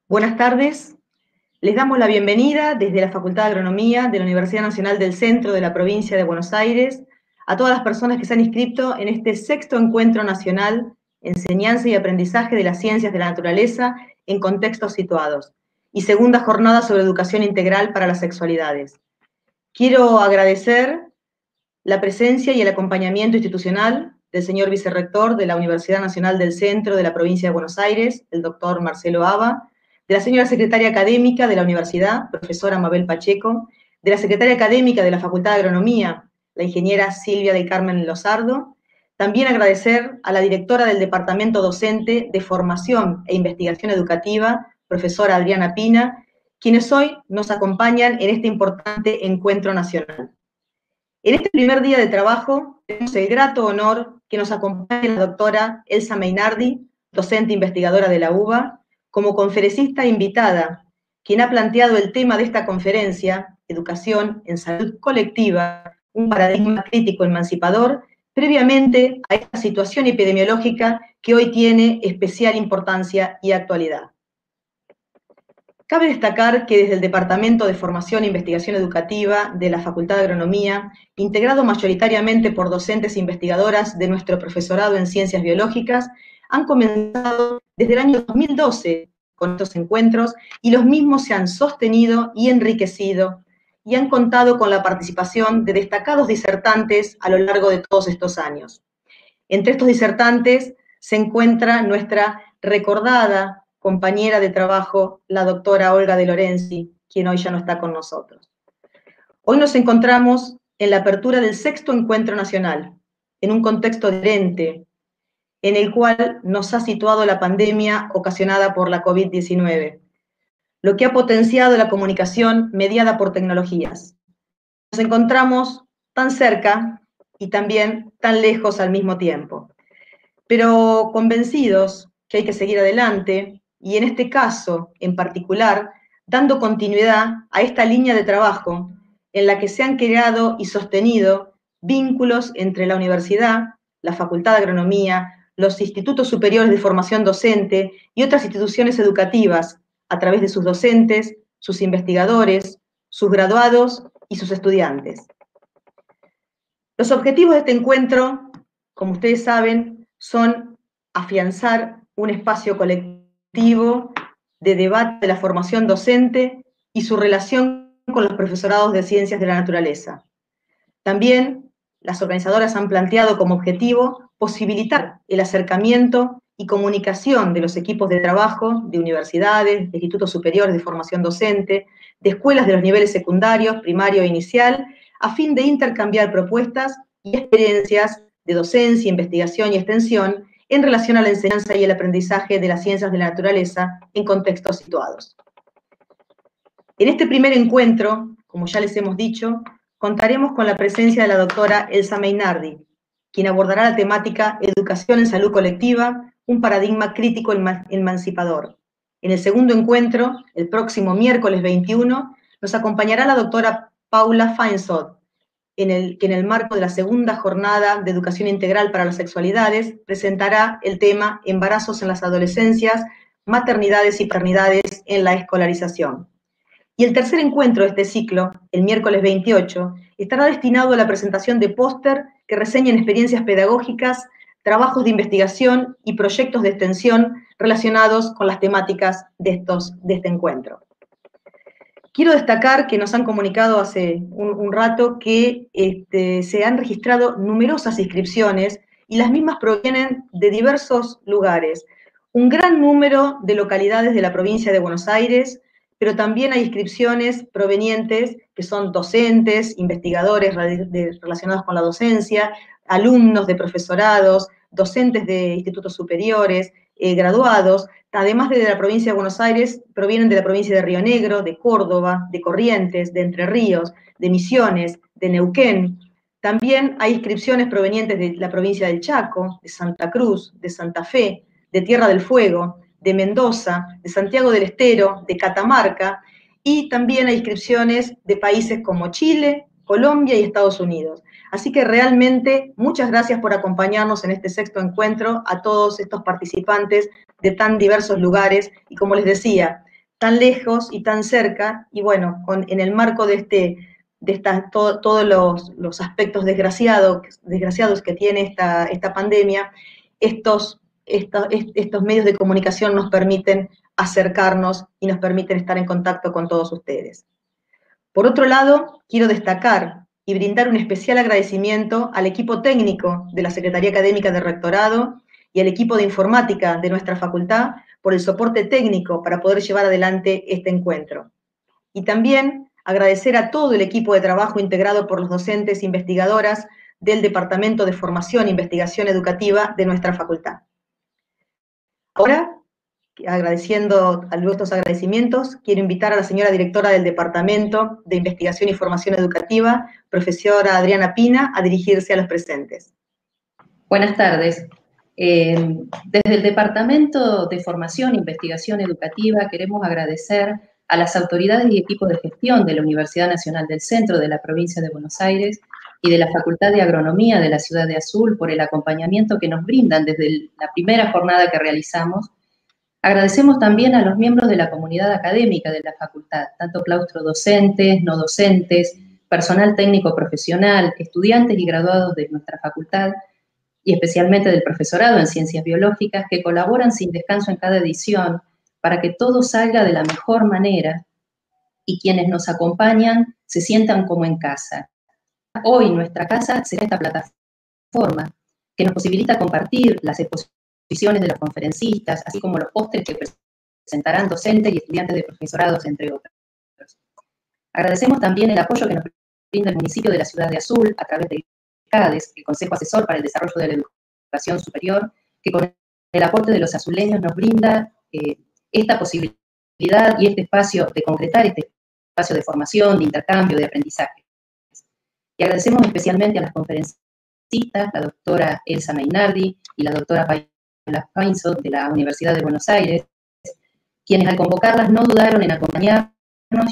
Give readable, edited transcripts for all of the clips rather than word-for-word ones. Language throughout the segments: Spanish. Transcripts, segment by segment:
Buenas tardes, les damos la bienvenida desde la Facultad de Agronomía de la Universidad Nacional del Centro de la Provincia de Buenos Aires a todas las personas que se han inscrito en este sexto encuentro nacional Enseñanza y Aprendizaje de las Ciencias de la Naturaleza en Contextos Situados y segunda jornada sobre Educación Integral para las Sexualidades. Quiero agradecer la presencia y el acompañamiento institucional del señor vicerrector de la Universidad Nacional del Centro de la Provincia de Buenos Aires, el doctor Marcelo Aba, de la señora secretaria académica de la universidad, profesora Mabel Pacheco, de la secretaria académica de la Facultad de Agronomía, la ingeniera Silvia del Carmen Lozardo. También agradecer a la directora del Departamento Docente de Formación e Investigación Educativa, profesora Adriana Pina, quienes hoy nos acompañan en este importante encuentro nacional. En este primer día de trabajo tenemos el grato honor que nos acompañe la doctora Elsa Mainardi, docente investigadora de la UBA, como conferencista invitada, quien ha planteado el tema de esta conferencia, Educación en Salud Colectiva, un paradigma crítico emancipador, previamente a esta situación epidemiológica que hoy tiene especial importancia y actualidad. Cabe destacar que desde el Departamento de Formación e Investigación Educativa de la Facultad de Agronomía, integrado mayoritariamente por docentes e investigadoras de nuestro profesorado en Ciencias Biológicas, han comenzado desde el año 2012 con estos encuentros y los mismos se han sostenido y enriquecido y han contado con la participación de destacados disertantes a lo largo de todos estos años. Entre estos disertantes se encuentra nuestra recordada compañera de trabajo, la doctora Olga de Lorenzi, quien hoy ya no está con nosotros. Hoy nos encontramos en la apertura del sexto encuentro nacional, en un contexto diferente, en el cual nos ha situado la pandemia ocasionada por la COVID-19, lo que ha potenciado la comunicación mediada por tecnologías. Nos encontramos tan cerca y también tan lejos al mismo tiempo, pero convencidos que hay que seguir adelante y en este caso en particular dando continuidad a esta línea de trabajo en la que se han creado y sostenido vínculos entre la universidad, la Facultad de Agronomía, los institutos superiores de formación docente y otras instituciones educativas a través de sus docentes, sus investigadores, sus graduados y sus estudiantes. Los objetivos de este encuentro, como ustedes saben, son afianzar un espacio colectivo de debate de la formación docente y su relación con los profesorados de ciencias de la naturaleza. También las organizadoras han planteado como objetivo posibilitar el acercamiento y comunicación de los equipos de trabajo de universidades, de institutos superiores de formación docente, de escuelas de los niveles secundarios, primario e inicial, a fin de intercambiar propuestas y experiencias de docencia, investigación y extensión en relación a la enseñanza y el aprendizaje de las ciencias de la naturaleza en contextos situados. En este primer encuentro, como ya les hemos dicho, contaremos con la presencia de la doctora Elsa Mainardi, quien abordará la temática Educación en Salud Colectiva, un paradigma crítico emancipador. En el segundo encuentro, el próximo miércoles 21, nos acompañará la doctora Paula Feinsod, que en el marco de la segunda jornada de Educación Integral para las Sexualidades presentará el tema Embarazos en las adolescencias, maternidades y paternidades en la escolarización. Y el tercer encuentro de este ciclo, el miércoles 28, estará destinado a la presentación de póster que reseñen experiencias pedagógicas, trabajos de investigación y proyectos de extensión relacionados con las temáticas de este encuentro. Quiero destacar que nos han comunicado hace un rato que se han registrado numerosas inscripciones y las mismas provienen de diversos lugares. Un gran número de localidades de la provincia de Buenos Aires, pero también hay inscripciones provenientes que son docentes, investigadores relacionados con la docencia, alumnos de profesorados, docentes de institutos superiores, graduados. Además de la provincia de Buenos Aires, provienen de la provincia de Río Negro, de Córdoba, de Corrientes, de Entre Ríos, de Misiones, de Neuquén. También hay inscripciones provenientes de la provincia del Chaco, de Santa Cruz, de Santa Fe, de Tierra del Fuego, de Mendoza, de Santiago del Estero, de Catamarca, y también hay inscripciones de países como Chile, Colombia y Estados Unidos. Así que realmente muchas gracias por acompañarnos en este sexto encuentro, a todos estos participantes de tan diversos lugares, y como les decía, tan lejos y tan cerca, y bueno, en el marco de todos los aspectos desgraciados que tiene esta pandemia, estos medios de comunicación nos permiten acercarnos y nos permiten estar en contacto con todos ustedes. Por otro lado, quiero destacar y brindar un especial agradecimiento al equipo técnico de la Secretaría Académica del Rectorado y al equipo de informática de nuestra facultad por el soporte técnico para poder llevar adelante este encuentro. Y también agradecer a todo el equipo de trabajo integrado por los docentes e investigadoras del Departamento de Formación e Investigación Educativa de nuestra facultad. Ahora, agradeciendo a nuestros agradecimientos, quiero invitar a la señora directora del Departamento de Investigación y Formación Educativa, profesora Adriana Pina, a dirigirse a los presentes. Buenas tardes. Desde el Departamento de Formación e Investigación Educativa queremos agradecer a las autoridades y equipos de gestión de la Universidad Nacional del Centro de la Provincia de Buenos Aires y de la Facultad de Agronomía de la Ciudad de Azul por el acompañamiento que nos brindan desde la primera jornada que realizamos. Agradecemos también a los miembros de la comunidad académica de la facultad, tanto claustro docentes, no docentes, personal técnico profesional, estudiantes y graduados de nuestra facultad, y especialmente del profesorado en ciencias biológicas, que colaboran sin descanso en cada edición para que todo salga de la mejor manera y quienes nos acompañan se sientan como en casa. Hoy nuestra casa será esta plataforma que nos posibilita compartir las exposiciones de los conferencistas, así como los pósteres que presentarán docentes y estudiantes de profesorados, entre otros. Agradecemos también el apoyo que nos brinda el municipio de la Ciudad de Azul a través de CADES, el Consejo Asesor para el Desarrollo de la Educación Superior, que con el aporte de los azuleños nos brinda esta posibilidad y este espacio de concretar este espacio de formación, de intercambio, de aprendizaje. Y agradecemos especialmente a las conferencistas, la doctora Elsa Mainardi y la doctora Paula Feinso de la Universidad de Buenos Aires, quienes al convocarlas no dudaron en acompañarnos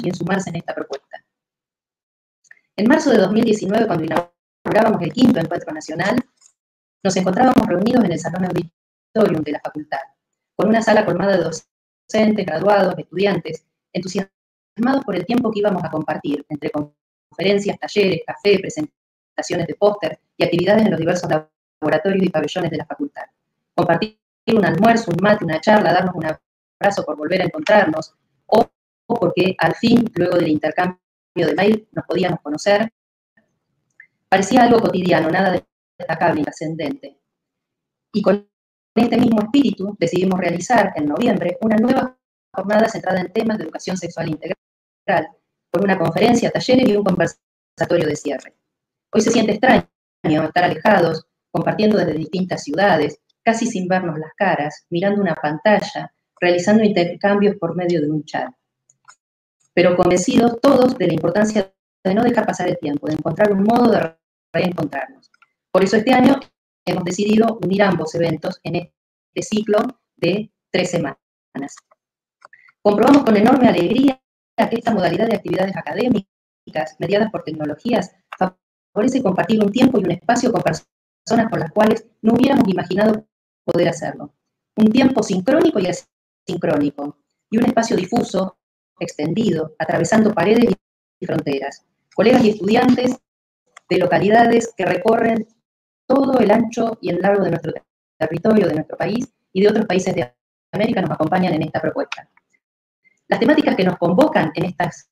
y en sumarse en esta propuesta. En marzo de 2019, cuando inaugurábamos el 5º Encuentro Nacional, nos encontrábamos reunidos en el Salón Auditorium de la facultad, con una sala colmada de docentes, graduados, estudiantes, entusiasmados por el tiempo que íbamos a compartir, entre conferencias, talleres, café, presentaciones de póster y actividades en los diversos laboratorios y pabellones de la facultad. Compartir un almuerzo, un mate, una charla, darnos un abrazo por volver a encontrarnos, o porque al fin, luego del intercambio de mail, nos podíamos conocer. Parecía algo cotidiano, nada destacable y trascendente. Y con este mismo espíritu decidimos realizar en noviembre una nueva jornada centrada en temas de educación sexual integral, con una conferencia, talleres y un conversatorio de cierre. Hoy se siente extraño estar alejados, compartiendo desde distintas ciudades, casi sin vernos las caras, mirando una pantalla, realizando intercambios por medio de un chat. Pero convencidos todos de la importancia de no dejar pasar el tiempo, de encontrar un modo de reencontrarnos. Por eso este año hemos decidido unir ambos eventos en este ciclo de 3 semanas. Comprobamos con enorme alegría que esta modalidad de actividades académicas, mediadas por tecnologías, favorece compartir un tiempo y un espacio con personas con las cuales no hubiéramos imaginado poder hacerlo. Un tiempo sincrónico y asincrónico, y un espacio difuso, extendido, atravesando paredes y fronteras. Colegas y estudiantes de localidades que recorren todo el ancho y el largo de nuestro territorio, de nuestro país y de otros países de América nos acompañan en esta propuesta. Las temáticas que nos convocan en estas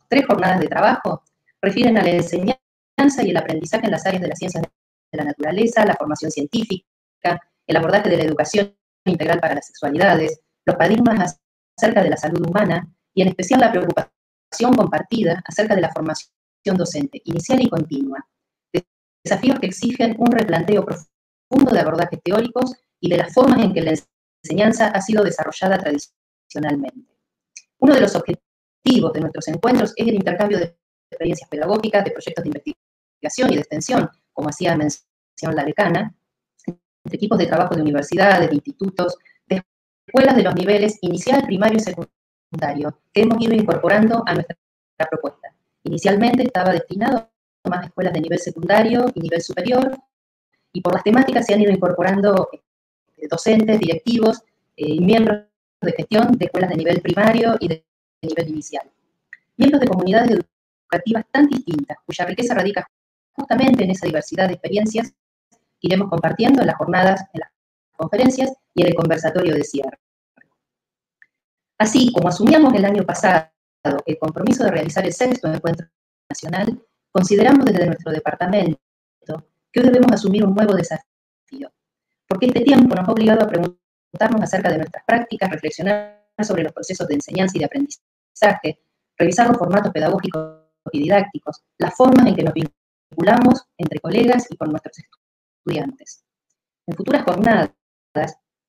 3 jornadas de trabajo refieren a la enseñanza y el aprendizaje en las áreas de las ciencias de la naturaleza, la formación científica, el abordaje de la educación integral para las sexualidades, los paradigmas acerca de la salud humana y en especial la preocupación compartida acerca de la formación docente, inicial y continua. Desafíos que exigen un replanteo profundo de abordajes teóricos y de las formas en que la enseñanza ha sido desarrollada tradicionalmente. Uno de los objetivos de nuestros encuentros es el intercambio de experiencias pedagógicas, de proyectos de investigación y de extensión, como hacía mención la decana, entre equipos de trabajo de universidades, de institutos, de escuelas de los niveles inicial, primario y secundario, que hemos ido incorporando a nuestra propuesta. Inicialmente estaba destinado a más escuelas de nivel secundario y nivel superior, y por las temáticas se han ido incorporando docentes, directivos y miembros de gestión de escuelas de nivel primario y de nivel inicial. Miembros de comunidades educativas tan distintas, cuya riqueza radica justamente en esa diversidad de experiencias que iremos compartiendo en las jornadas, en las conferencias y en el conversatorio de cierre. Así como asumíamos el año pasado el compromiso de realizar el 6º encuentro nacional, consideramos desde nuestro departamento que hoy debemos asumir un nuevo desafío, porque este tiempo nos ha obligado a preguntarnos acerca de nuestras prácticas, reflexionar sobre los procesos de enseñanza y de aprendizaje, revisar los formatos pedagógicos y didácticos, las formas en que nos vinculamos entre colegas y con nuestros estudiantes. En futuras jornadas,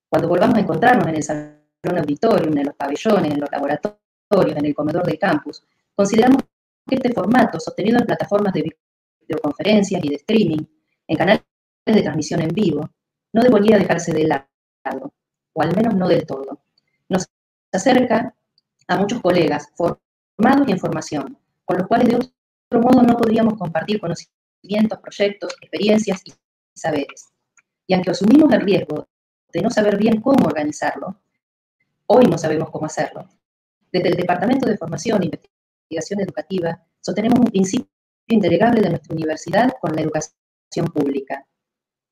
cuando volvamos a encontrarnos en el salón auditorium, en los pabellones, en los laboratorios, en el comedor del campus, consideramos que este formato, sostenido en plataformas de videoconferencias y de streaming, en canales de transmisión en vivo, no debería dejarse de lado, o al menos no del todo. Nos acerca a muchos colegas formados y en formación, con los cuales de otro modo no podríamos compartir conocimientos, proyectos, experiencias y saberes. Y aunque asumimos el riesgo de no saber bien cómo organizarlo, hoy no sabemos cómo hacerlo. Desde el Departamento de Formación e Investigación Educativa sostenemos un principio indelegable de nuestra universidad con la educación pública.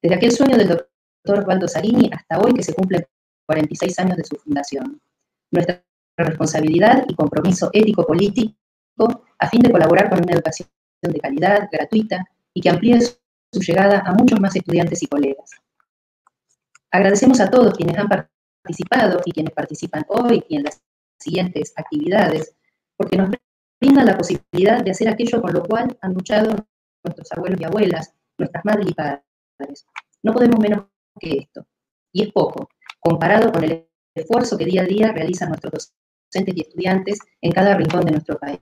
Desde aquel sueño del doctor Osvaldo Zarini hasta hoy que se cumplen 46 años de su fundación. Nuestra responsabilidad y compromiso ético-político a fin de colaborar con una educación de calidad, gratuita y que amplíe su llegada a muchos más estudiantes y colegas. Agradecemos a todos quienes han participado y quienes participan hoy y en las siguientes actividades, porque nos brindan la posibilidad de hacer aquello con lo cual han luchado nuestros abuelos y abuelas, nuestras madres y padres. No podemos menos que esto, y es poco, comparado con el esfuerzo que día a día realizan nuestros docentes y estudiantes en cada rincón de nuestro país.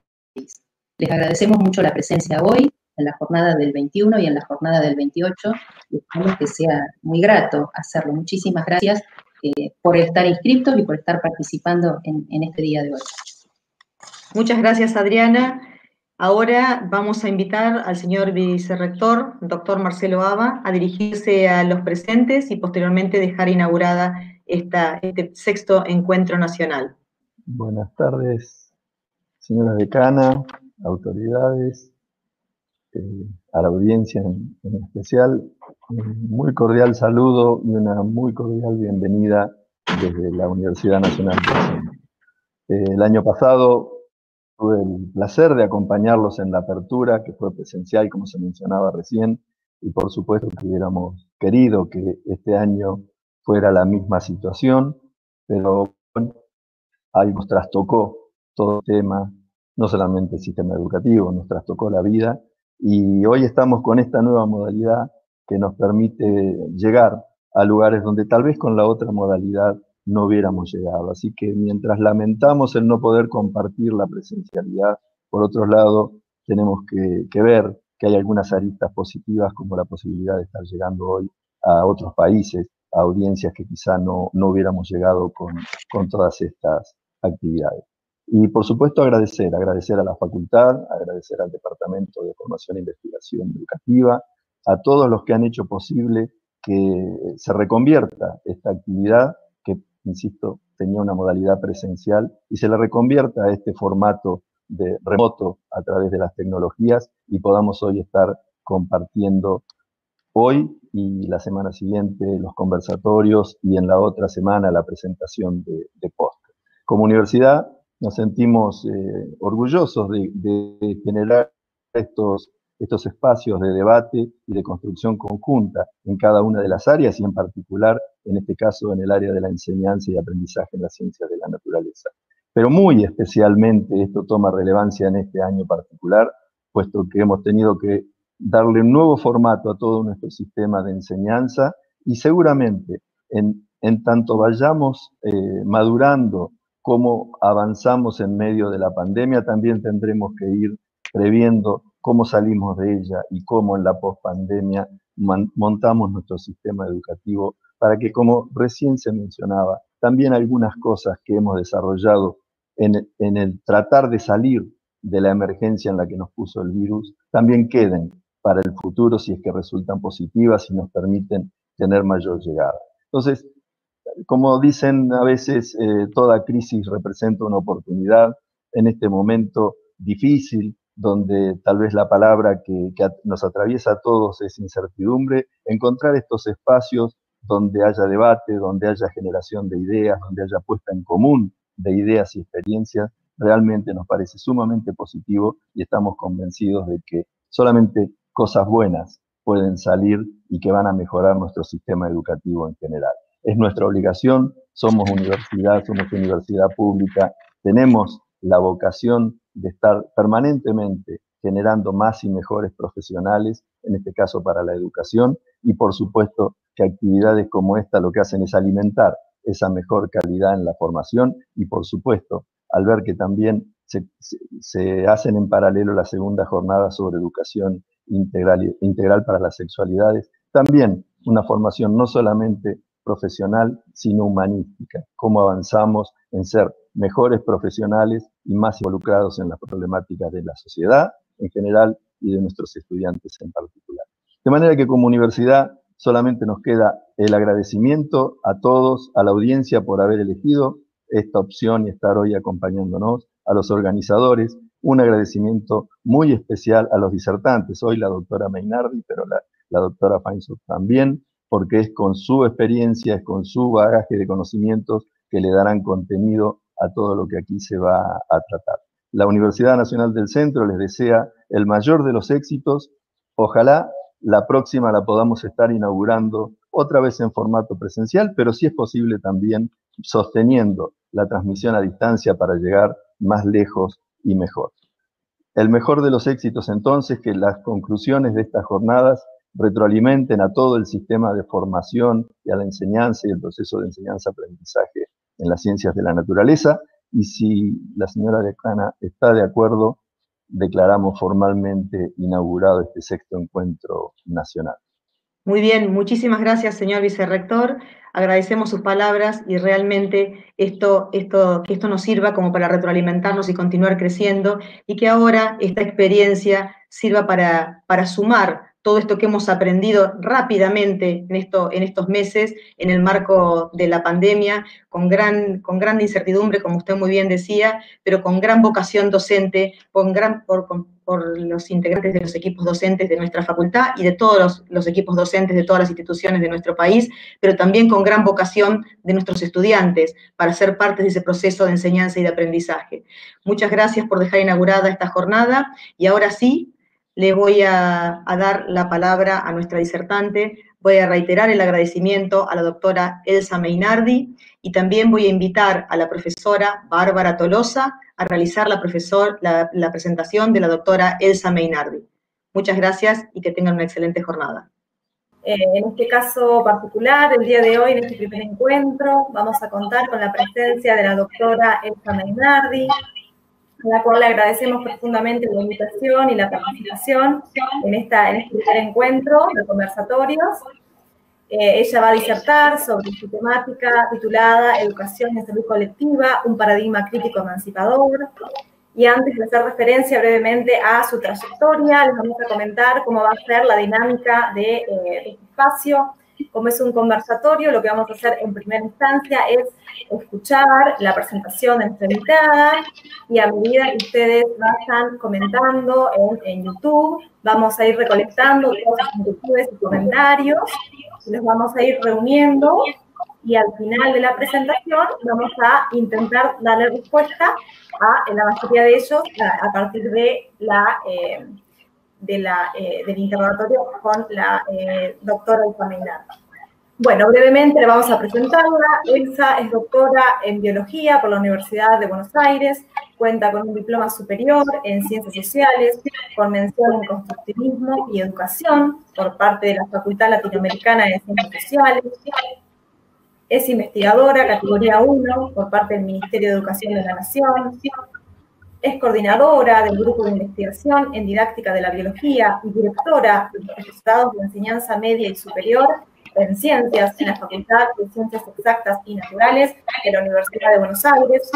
Les agradecemos mucho la presencia hoy, en la jornada del 21 y en la jornada del 28, y esperamos que sea muy grato hacerlo. Muchísimas gracias por estar inscritos y por estar participando en este día de hoy. Muchas gracias, Adriana. Ahora vamos a invitar al señor vicerrector, doctor Marcelo Aba, a dirigirse a los presentes y posteriormente dejar inaugurada este 6º encuentro nacional. Buenas tardes, señora decana, autoridades, a la audiencia en especial. Un muy cordial saludo y una muy cordial bienvenida desde la Universidad Nacional del Centro. El año pasado tuve el placer de acompañarlos en la apertura, que fue presencial, como se mencionaba recién, y por supuesto que hubiéramos querido que este año fuera la misma situación, pero bueno, ahí nos trastocó todo el tema, no solamente el sistema educativo, nos trastocó la vida, y hoy estamos con esta nueva modalidad que nos permite llegar a lugares donde tal vez con la otra modalidad no hubiéramos llegado. Así que mientras lamentamos el no poder compartir la presencialidad, por otro lado, tenemos que ver que hay algunas aristas positivas, como la posibilidad de estar llegando hoy a otros países, a audiencias que quizá no hubiéramos llegado con todas estas actividades. Y por supuesto agradecer a la facultad, agradecer al Departamento de Formación e Investigación Educativa, a todos los que han hecho posible que se reconvierta esta actividad, que, insisto, tenía una modalidad presencial, y se la reconvierta a este formato de remoto a través de las tecnologías, y podamos hoy estar compartiendo hoy y la semana siguiente los conversatorios, y en la otra semana la presentación de post. Como universidad nos sentimos orgullosos de generar estos espacios de debate y de construcción conjunta en cada una de las áreas, y en particular, en este caso, en el área de la enseñanza y aprendizaje en las ciencias de la naturaleza. Pero muy especialmente esto toma relevancia en este año particular, puesto que hemos tenido que darle un nuevo formato a todo nuestro sistema de enseñanza, y seguramente en tanto vayamos madurando cómo avanzamos en medio de la pandemia, también tendremos que ir previendo cómo salimos de ella y cómo en la pospandemia montamos nuestro sistema educativo para que, como recién se mencionaba, también algunas cosas que hemos desarrollado en el tratar de salir de la emergencia en la que nos puso el virus, también queden para el futuro si es que resultan positivas y nos permiten tener mayor llegada. Entonces, como dicen a veces, toda crisis representa una oportunidad. En este momento difícil, donde tal vez la palabra que nos atraviesa a todos es incertidumbre, encontrar estos espacios donde haya debate, donde haya generación de ideas, donde haya puesta en común de ideas y experiencias, realmente nos parece sumamente positivo y estamos convencidos de que solamente cosas buenas pueden salir y que van a mejorar nuestro sistema educativo en general. Es nuestra obligación, somos universidad pública, tenemos la vocación de estar permanentemente generando más y mejores profesionales, en este caso para la educación, y por supuesto que actividades como esta lo que hacen es alimentar esa mejor calidad en la formación y por supuesto, al ver que también se hacen en paralelo la segunda jornada sobre educación integral para las sexualidades, también una formación no solamente profesional, sino humanística, cómo avanzamos en ser mejores profesionales y más involucrados en las problemáticas de la sociedad en general y de nuestros estudiantes en particular. De manera que como universidad solamente nos queda el agradecimiento a todos, a la audiencia por haber elegido esta opción y estar hoy acompañándonos, a los organizadores, un agradecimiento muy especial a los disertantes, hoy la doctora Mainardi, pero la doctora Feinsohn también, porque es con su experiencia, es con su bagaje de conocimientos que le darán contenido a todo lo que aquí se va a tratar. La Universidad Nacional del Centro les desea el mayor de los éxitos. Ojalá la próxima la podamos estar inaugurando otra vez en formato presencial, pero si es posible también sosteniendo la transmisión a distancia para llegar más lejos y mejor. El mejor de los éxitos entonces, que las conclusiones de estas jornadas retroalimenten a todo el sistema de formación y a la enseñanza y el proceso de enseñanza-aprendizaje en las ciencias de la naturaleza, y si la señora decana está de acuerdo, declaramos formalmente inaugurado este sexto encuentro nacional. Muy bien, muchísimas gracias, señor vicerrector. Agradecemos sus palabras y realmente que esto nos sirva como para retroalimentarnos y continuar creciendo y que ahora esta experiencia sirva para sumar todo esto que hemos aprendido rápidamente en estos meses en el marco de la pandemia, con gran incertidumbre, como usted muy bien decía, pero con gran vocación docente, por los integrantes de los equipos docentes de nuestra facultad y de todos los equipos docentes de todas las instituciones de nuestro país, pero también con gran vocación de nuestros estudiantes para ser parte de ese proceso de enseñanza y de aprendizaje. Muchas gracias por dejar inaugurada esta jornada y ahora sí, le voy a dar la palabra a nuestra disertante. Voy a reiterar el agradecimiento a la doctora Elsa Mainardi y también voy a invitar a la profesora Bárbara Tolosa a realizar la presentación de la doctora Elsa Mainardi. Muchas gracias y que tengan una excelente jornada. En este caso particular, el día de hoy, en este primer encuentro, vamos a contar con la presencia de la doctora Elsa Mainardi, a la cual le agradecemos profundamente la invitación y la participación en este primer encuentro de conversatorios. Ella va a disertar sobre su temática titulada Educación en Salud Colectiva, un paradigma crítico emancipador. Y antes de hacer referencia brevemente a su trayectoria, les vamos a comentar cómo va a ser la dinámica de este espacio. Como es un conversatorio, lo que vamos a hacer en primera instancia es escuchar la presentación de nuestra invitada y a medida que ustedes vayan comentando en YouTube, vamos a ir recolectando todas sus inquietudes y comentarios, los vamos a ir reuniendo y al final de la presentación vamos a intentar darle respuesta a la mayoría de ellos a partir de del interrogatorio con la doctora Elsa Mainardi. Bueno, brevemente le vamos a presentarla. Elsa es doctora en Biología por la Universidad de Buenos Aires, cuenta con un diploma superior en Ciencias Sociales, con mención en Constructivismo y Educación por parte de la Facultad Latinoamericana de Ciencias Sociales. Es investigadora categoría 1 por parte del Ministerio de Educación de la Nación. Es coordinadora del Grupo de Investigación en Didáctica de la Biología y directora de los profesorados de enseñanza media y superior en Ciencias en la Facultad de Ciencias Exactas y Naturales de la Universidad de Buenos Aires.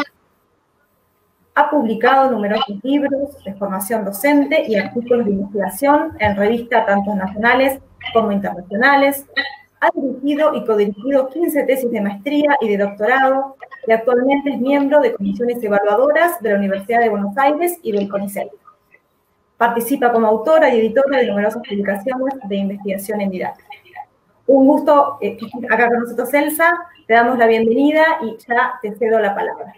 Ha publicado numerosos libros de formación docente y artículos de investigación en revistas tanto nacionales como internacionales. Ha dirigido y codirigido 15 tesis de maestría y de doctorado y actualmente es miembro de comisiones evaluadoras de la Universidad de Buenos Aires y del CONICET. Participa como autora y editora de numerosas publicaciones de investigación en didáctica. Un gusto que estés acá con nosotros, Elsa. Te damos la bienvenida y ya te cedo la palabra.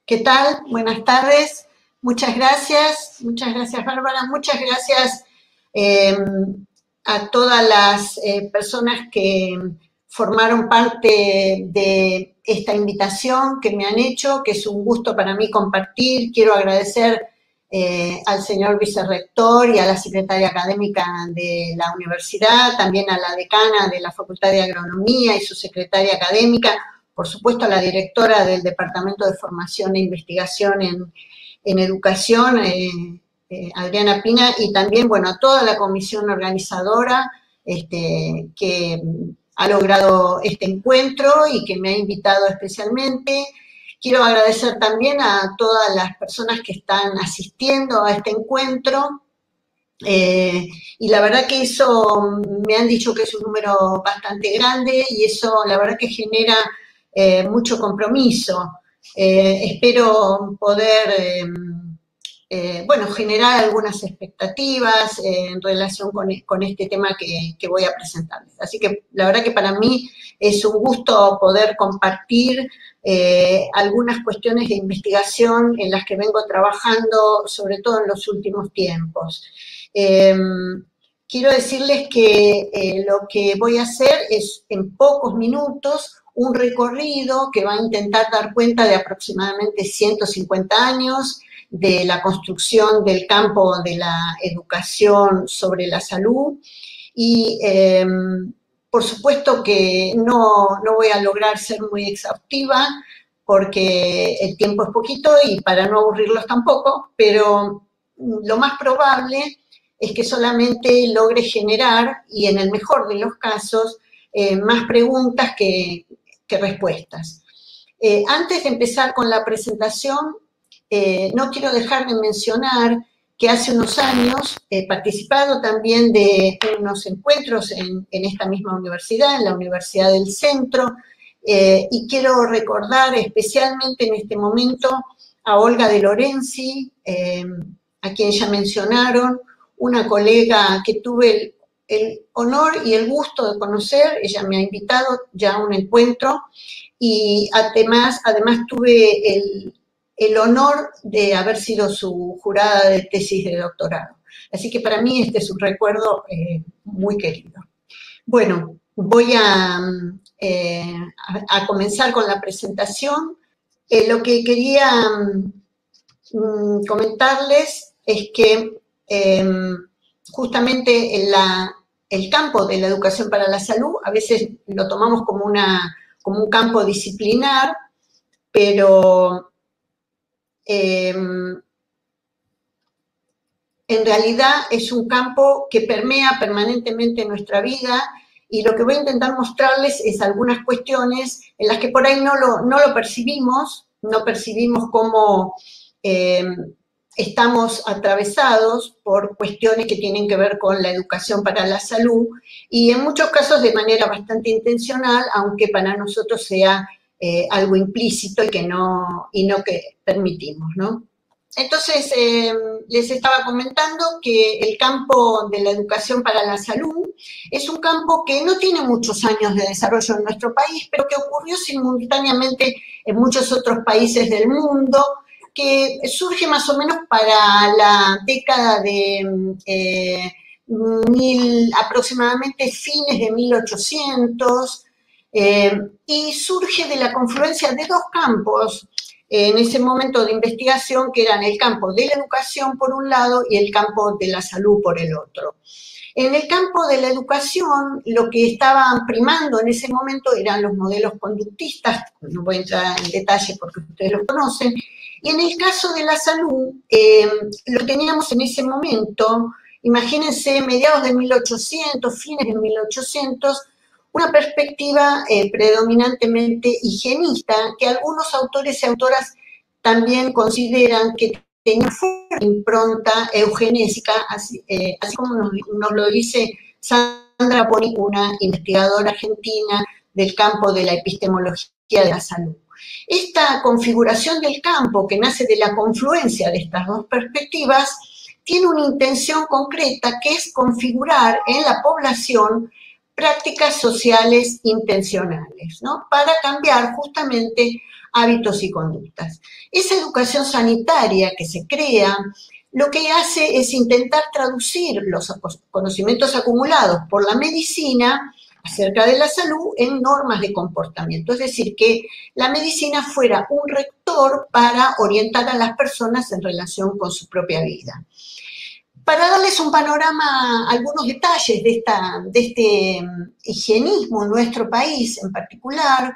¿Qué tal? Buenas tardes. Muchas gracias Bárbara. Muchas gracias a todas las personas que formaron parte de esta invitación que me han hecho, que es un gusto para mí compartir. Quiero agradecer al señor vicerrector y a la secretaria académica de la universidad, también a la decana de la Facultad de Agronomía y su secretaria académica, por supuesto a la directora del Departamento de Formación e Investigación en Educación, Adriana Pina, y también, bueno, a toda la comisión organizadora que ha logrado este encuentro y que me ha invitado especialmente. Quiero agradecer también a todas las personas que están asistiendo a este encuentro, y la verdad que eso, me han dicho que es un número bastante grande, y eso la verdad que genera mucho compromiso. Espero poder bueno, generar algunas expectativas en relación con este tema que voy a presentarles. Así que la verdad que para mí es un gusto poder compartir algunas cuestiones de investigación en las que vengo trabajando, sobre todo en los últimos tiempos. Quiero decirles que lo que voy a hacer es, en pocos minutos, un recorrido que va a intentar dar cuenta de aproximadamente 150 años de la construcción del campo de la educación sobre la salud, y por supuesto que no voy a lograr ser muy exhaustiva porque el tiempo es poquito y para no aburrirlos tampoco, pero lo más probable es que solamente logre generar, y en el mejor de los casos, más preguntas que respuestas. Antes de empezar con la presentación, no quiero dejar de mencionar que hace unos años he participado también de unos encuentros en esta misma universidad, en la Universidad del Centro, y quiero recordar especialmente en este momento a Olga de Lorenzi, a quien ya mencionaron, una colega que tuve el honor y el gusto de conocer. Ella me ha invitado ya a un encuentro, y además tuve el honor de haber sido su jurada de tesis de doctorado. Así que para mí este es un recuerdo muy querido. Bueno, voy a comenzar con la presentación. Lo que quería comentarles es que justamente el campo de la educación para la salud, a veces lo tomamos como un campo disciplinar, pero en realidad es un campo que permea permanentemente nuestra vida, y lo que voy a intentar mostrarles es algunas cuestiones en las que por ahí no lo percibimos, no percibimos cómo estamos atravesados por cuestiones que tienen que ver con la educación para la salud, y en muchos casos de manera bastante intencional, aunque para nosotros sea algo implícito y no que permitimos, ¿no? Entonces, les estaba comentando que el campo de la educación para la salud es un campo que no tiene muchos años de desarrollo en nuestro país, pero que ocurrió simultáneamente en muchos otros países del mundo, que surge más o menos para la década de aproximadamente fines de 1800, y surge de la confluencia de dos campos en ese momento de investigación, que eran el campo de la educación por un lado y el campo de la salud por el otro. En el campo de la educación, lo que estaban primando en ese momento eran los modelos conductistas, no voy a entrar en detalle porque ustedes los conocen, y en el caso de la salud, lo teníamos en ese momento, imagínense, mediados de 1800, fines de 1800, una perspectiva predominantemente higienista, que algunos autores y autoras también consideran que tenía una impronta eugenésica, así como nos lo dice Sandra Sandra Poni, una investigadora argentina del campo de la epistemología de la salud. Esta configuración del campo, que nace de la confluencia de estas dos perspectivas, tiene una intención concreta, que es configurar en la población prácticas sociales intencionales, ¿no?, para cambiar justamente hábitos y conductas. Esa educación sanitaria que se crea, lo que hace es intentar traducir los conocimientos acumulados por la medicina acerca de la salud en normas de comportamiento, es decir, que la medicina fuera un rector para orientar a las personas en relación con su propia vida. Para darles un panorama, algunos detalles de este higienismo en nuestro país en particular,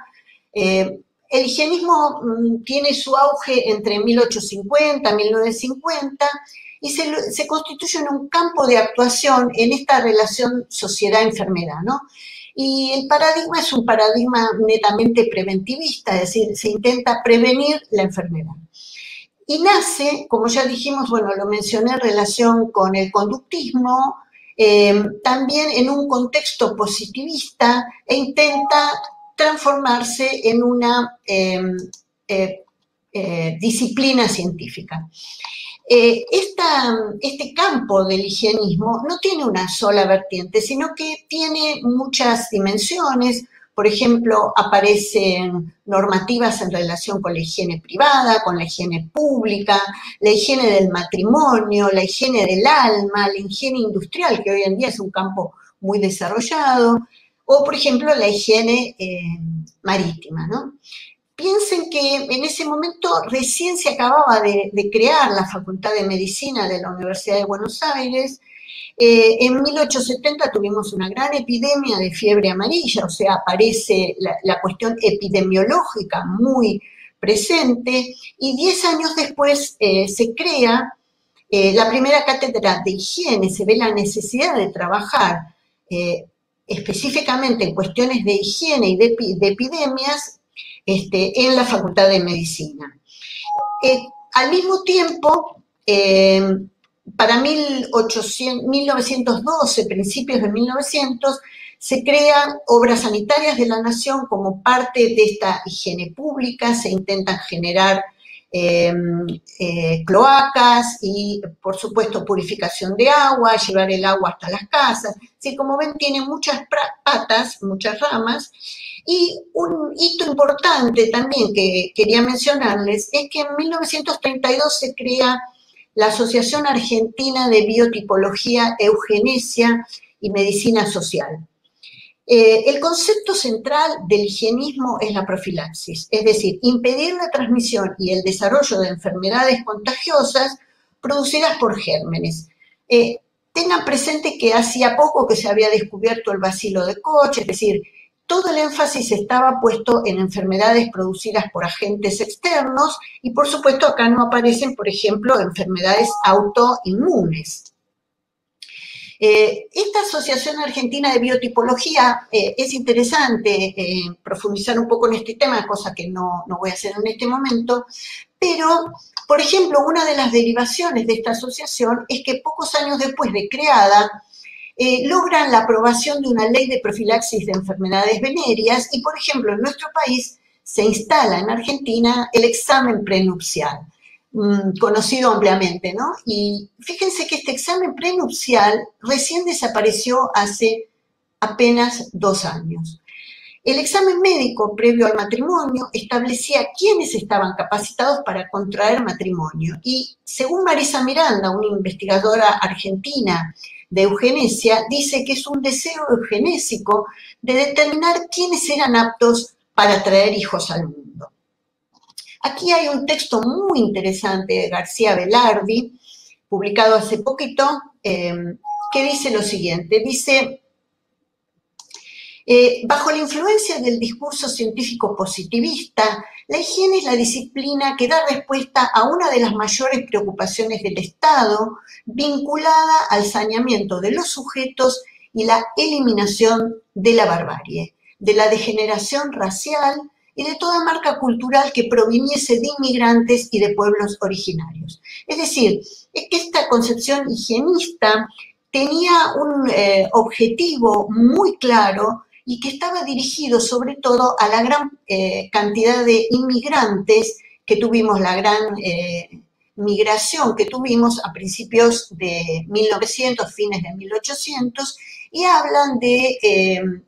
el higienismo tiene su auge entre 1850 y 1950 y se constituye en un campo de actuación en esta relación sociedad-enfermedad, ¿no? Y el paradigma es un paradigma netamente preventivista, es decir, se intenta prevenir la enfermedad. Y nace, como ya dijimos, bueno, lo mencioné en relación con el conductismo, también en un contexto positivista, e intenta transformarse en una disciplina científica. Este campo del higienismo no tiene una sola vertiente, sino que tiene muchas dimensiones. Por ejemplo, aparecen normativas en relación con la higiene privada, con la higiene pública, la higiene del matrimonio, la higiene del alma, la higiene industrial, que hoy en día es un campo muy desarrollado, o, por ejemplo, la higiene marítima, ¿no? Piensen que en ese momento recién se acababa de crear la Facultad de Medicina de la Universidad de Buenos Aires. En 1870 tuvimos una gran epidemia de fiebre amarilla, o sea, aparece la cuestión epidemiológica muy presente, y 10 años después se crea la primera cátedra de higiene. Se ve la necesidad de trabajar específicamente en cuestiones de higiene y de epidemias en la Facultad de Medicina. Al mismo tiempo, para 1912, principios de 1900, se crean obras sanitarias de la nación como parte de esta higiene pública, se intentan generar cloacas y, por supuesto, purificación de agua, llevar el agua hasta las casas. Sí, como ven, tiene muchas patas, muchas ramas. Y un hito importante también que quería mencionarles es que en 1932 se crea la Asociación Argentina de Biotipología, Eugenesia y Medicina Social. El concepto central del higienismo es la profilaxis, es decir, impedir la transmisión y el desarrollo de enfermedades contagiosas producidas por gérmenes. Tengan presente que hacía poco que se había descubierto el bacilo de Koch, es decir, todo el énfasis estaba puesto en enfermedades producidas por agentes externos y, por supuesto, acá no aparecen, por ejemplo, enfermedades autoinmunes. Esta Asociación Argentina de Biotipología es interesante profundizar un poco en este tema, cosa que no voy a hacer en este momento, pero, por ejemplo, una de las derivaciones de esta asociación es que pocos años después de creada, logran la aprobación de una ley de profilaxis de enfermedades venéreas y, por ejemplo, en nuestro país se instala en Argentina el examen prenupcial, conocido ampliamente, ¿no? Y fíjense que este examen prenupcial recién desapareció hace apenas 2 años. El examen médico previo al matrimonio establecía quiénes estaban capacitados para contraer matrimonio y, según Marisa Miranda, una investigadora argentina de eugenesia, dice que es un deseo eugenésico de determinar quiénes eran aptos para traer hijos al mundo. Aquí hay un texto muy interesante de García Velardi, publicado hace poquito, que dice lo siguiente, dice: bajo la influencia del discurso científico positivista, la higiene es la disciplina que da respuesta a una de las mayores preocupaciones del Estado, vinculada al saneamiento de los sujetos y la eliminación de la barbarie, de la degeneración racial y de toda marca cultural que proviniese de inmigrantes y de pueblos originarios. Es decir, es que esta concepción higienista tenía un objetivo muy claro y que estaba dirigido sobre todo a la gran cantidad de inmigrantes que tuvimos, la gran migración que tuvimos a principios de 1900, fines de 1800, y hablan de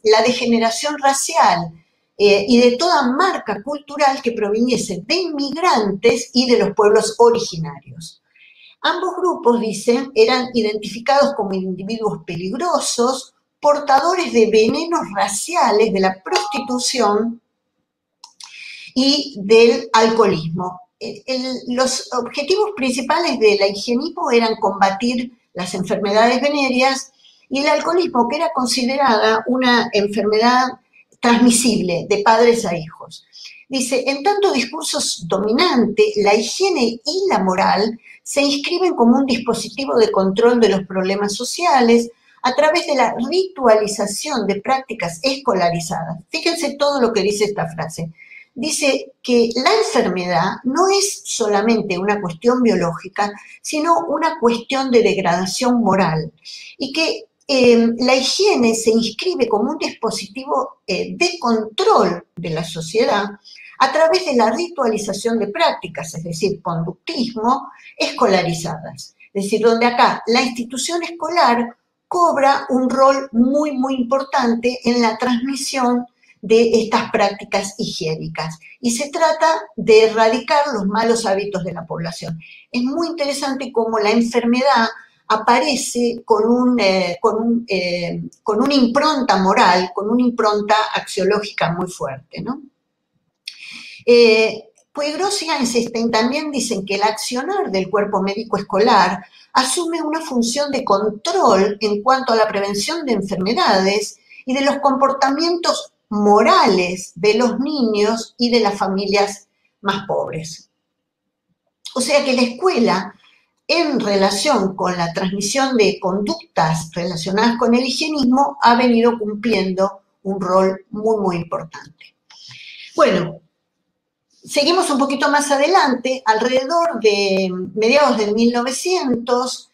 la degeneración racial y de toda marca cultural que proviniese de inmigrantes y de los pueblos originarios. Ambos grupos, dicen, eran identificados como individuos peligrosos, portadores de venenos raciales, de la prostitución y del alcoholismo. Los objetivos principales del higienismo eran combatir las enfermedades venéreas y el alcoholismo, que era considerada una enfermedad transmisible de padres a hijos. Dice, en tanto discurso dominante, la higiene y la moral se inscriben como un dispositivo de control de los problemas sociales a través de la ritualización de prácticas escolarizadas. Fíjense todo lo que dice esta frase. Dice que la enfermedad no es solamente una cuestión biológica, sino una cuestión de degradación moral, y que la higiene se inscribe como un dispositivo de control de la sociedad a través de la ritualización de prácticas, es decir, conductismo, escolarizadas. Es decir, donde acá la institución escolar cobra un rol muy, muy importante en la transmisión de estas prácticas higiénicas. Y se trata de erradicar los malos hábitos de la población. Es muy interesante cómo la enfermedad aparece con una impronta moral, con una impronta axiológica muy fuerte, ¿no? Puigros y Einstein también dicen que el accionar del cuerpo médico escolar asume una función de control en cuanto a la prevención de enfermedades y de los comportamientos morales de los niños y de las familias más pobres. O sea que la escuela, en relación con la transmisión de conductas relacionadas con el higienismo, ha venido cumpliendo un rol muy, muy importante. Bueno, seguimos un poquito más adelante, alrededor de mediados del 1900,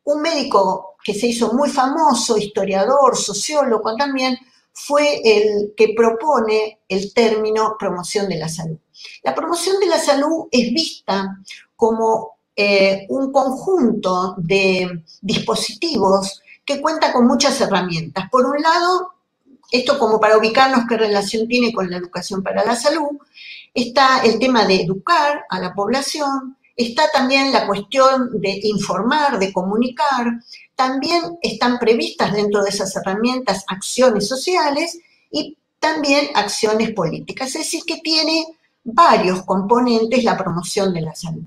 un médico que se hizo muy famoso, historiador, sociólogo también, fue el que propone el término promoción de la salud. La promoción de la salud es vista como un conjunto de dispositivos que cuenta con muchas herramientas. Por un lado, esto como para ubicarnos qué relación tiene con la educación para la salud, está el tema de educar a la población, está también la cuestión de informar, de comunicar, también están previstas dentro de esas herramientas acciones sociales y también acciones políticas, es decir, que tiene varios componentes la promoción de la salud.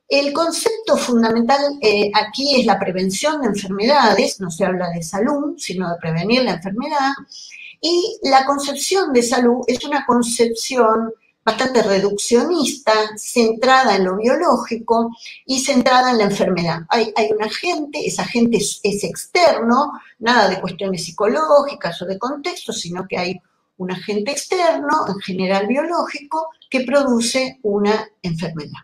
El concepto fundamental aquí es la prevención de enfermedades, no se habla de salud, sino de prevenir la enfermedad, y la concepción de salud es una concepción bastante reduccionista, centrada en lo biológico y centrada en la enfermedad. Hay un agente, ese agente es externo, nada de cuestiones psicológicas o de contexto, sino que hay un agente externo, en general biológico, que produce una enfermedad.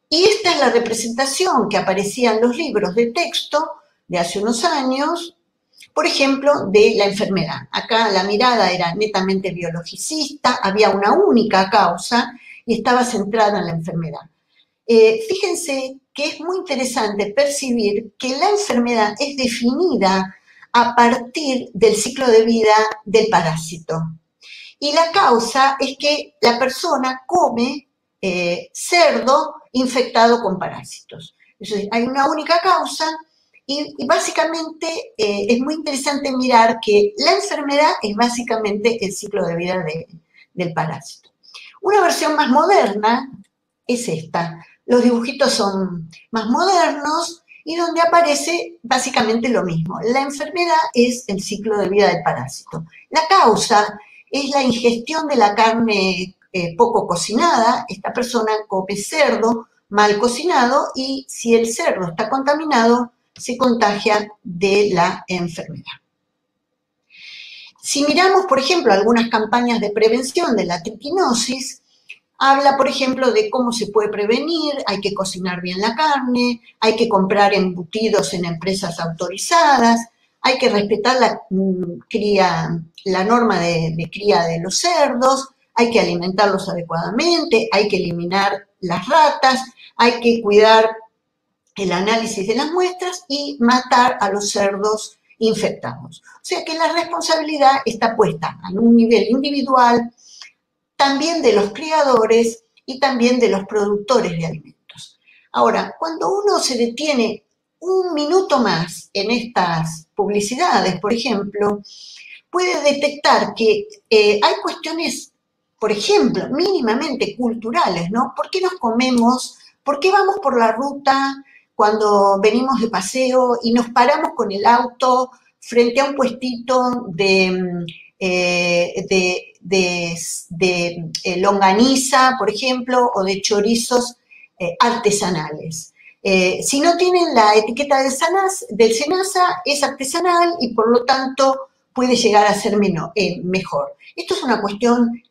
Y esta es la representación que aparecía en los libros de texto de hace unos años, por ejemplo, de la enfermedad. Acá la mirada era netamente biologicista, había una única causa y estaba centrada en la enfermedad. Fíjense que es muy interesante percibir que la enfermedad es definida a partir del ciclo de vida del parásito. Y la causa es que la persona come cerdo infectado con parásitos. Entonces, hay una única causa. Y básicamente es muy interesante mirar que la enfermedad es básicamente el ciclo de vida del parásito. Una versión más moderna es esta. Los dibujitos son más modernos y donde aparece básicamente lo mismo. La enfermedad es el ciclo de vida del parásito. La causa es la ingestión de la carne poco cocinada. Esta persona come cerdo mal cocinado y si el cerdo está contaminado, se contagia de la enfermedad. Si miramos, por ejemplo, algunas campañas de prevención de la triquinosis, Habla, por ejemplo, de cómo se puede prevenir, hay que cocinar bien la carne, hay que comprar embutidos en empresas autorizadas, hay que respetar la norma de cría de los cerdos, hay que alimentarlos adecuadamente, hay que eliminar las ratas, hay que cuidar el análisis de las muestras y matar a los cerdos infectados. O sea que la responsabilidad está puesta a un nivel individual, también de los criadores y también de los productores de alimentos. Ahora, cuando uno se detiene un minuto más en estas publicidades, por ejemplo, puede detectar que hay cuestiones, por ejemplo, mínimamente culturales, ¿no? ¿Por qué nos comemos? ¿Por qué vamos por la ruta cuando venimos de paseo y nos paramos con el auto frente a un puestito de longaniza, por ejemplo, o de chorizos artesanales? Si no tienen la etiqueta del SENASA, es artesanal y por lo tanto puede llegar a ser mejor. Esto es una cuestión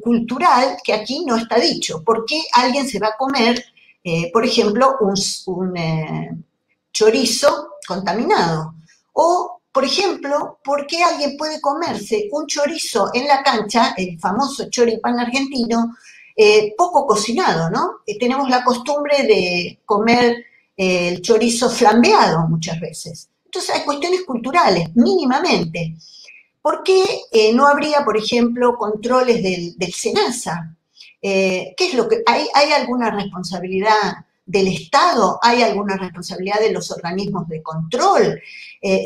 cultural que aquí no está dicho. ¿Por qué alguien se va a comer, por ejemplo, un chorizo contaminado? O, por ejemplo, ¿por qué alguien puede comerse un chorizo en la cancha, el famoso choripán argentino, poco cocinado, ¿no? Tenemos la costumbre de comer el chorizo flambeado muchas veces. Entonces hay cuestiones culturales, mínimamente. ¿Por qué no habría, por ejemplo, controles del SENASA? ¿Qué es lo que hay alguna responsabilidad del Estado? ¿Hay alguna responsabilidad de los organismos de control?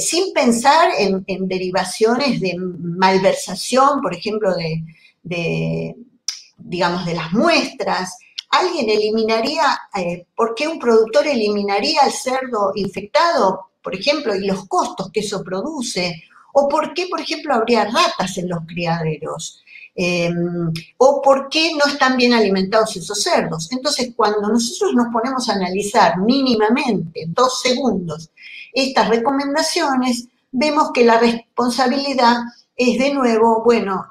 Sin pensar en derivaciones de malversación, por ejemplo, digamos, de las muestras. ¿Alguien eliminaría, por qué un productor eliminaría el cerdo infectado, por ejemplo, y los costos que eso produce? ¿O por qué, por ejemplo, habría ratas en los criaderos? ¿O por qué no están bien alimentados esos cerdos? Entonces, cuando nosotros nos ponemos a analizar mínimamente, 2 segundos, estas recomendaciones, vemos que la responsabilidad es de nuevo, bueno,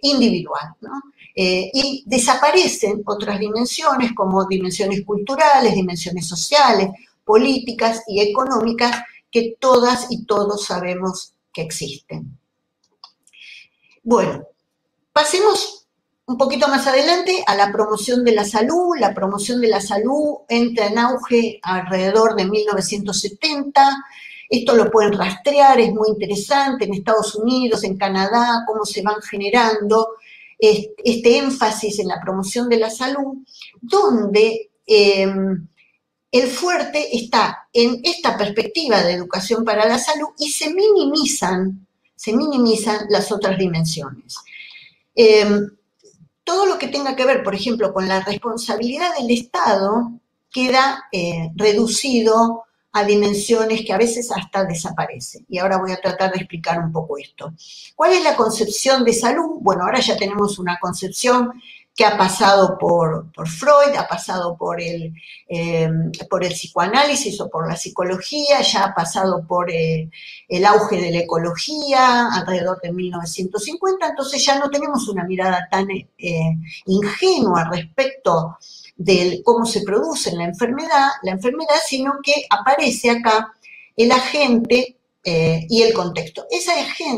individual, ¿no? Y desaparecen otras dimensiones como dimensiones culturales, dimensiones sociales, políticas y económicas que todas y todos sabemos que existen. Bueno, pasemos un poquito más adelante a la promoción de la salud. La promoción de la salud entra en auge alrededor de 1970. Esto lo pueden rastrear, es muy interesante, en Estados Unidos, en Canadá, cómo se van generando este énfasis en la promoción de la salud, donde el fuerte está en esta perspectiva de educación para la salud y se minimizan las otras dimensiones. Todo lo que tenga que ver, por ejemplo, con la responsabilidad del Estado queda reducido a dimensiones que a veces hasta desaparecen. Y ahora voy a tratar de explicar un poco esto. ¿Cuál es la concepción de salud? Bueno, ahora ya tenemos una concepción que ha pasado por Freud, ha pasado por el psicoanálisis o por la psicología, ya ha pasado por el auge de la ecología alrededor de 1950, entonces ya no tenemos una mirada tan ingenua respecto de cómo se produce la enfermedad, sino que aparece acá el agente y el contexto. Ese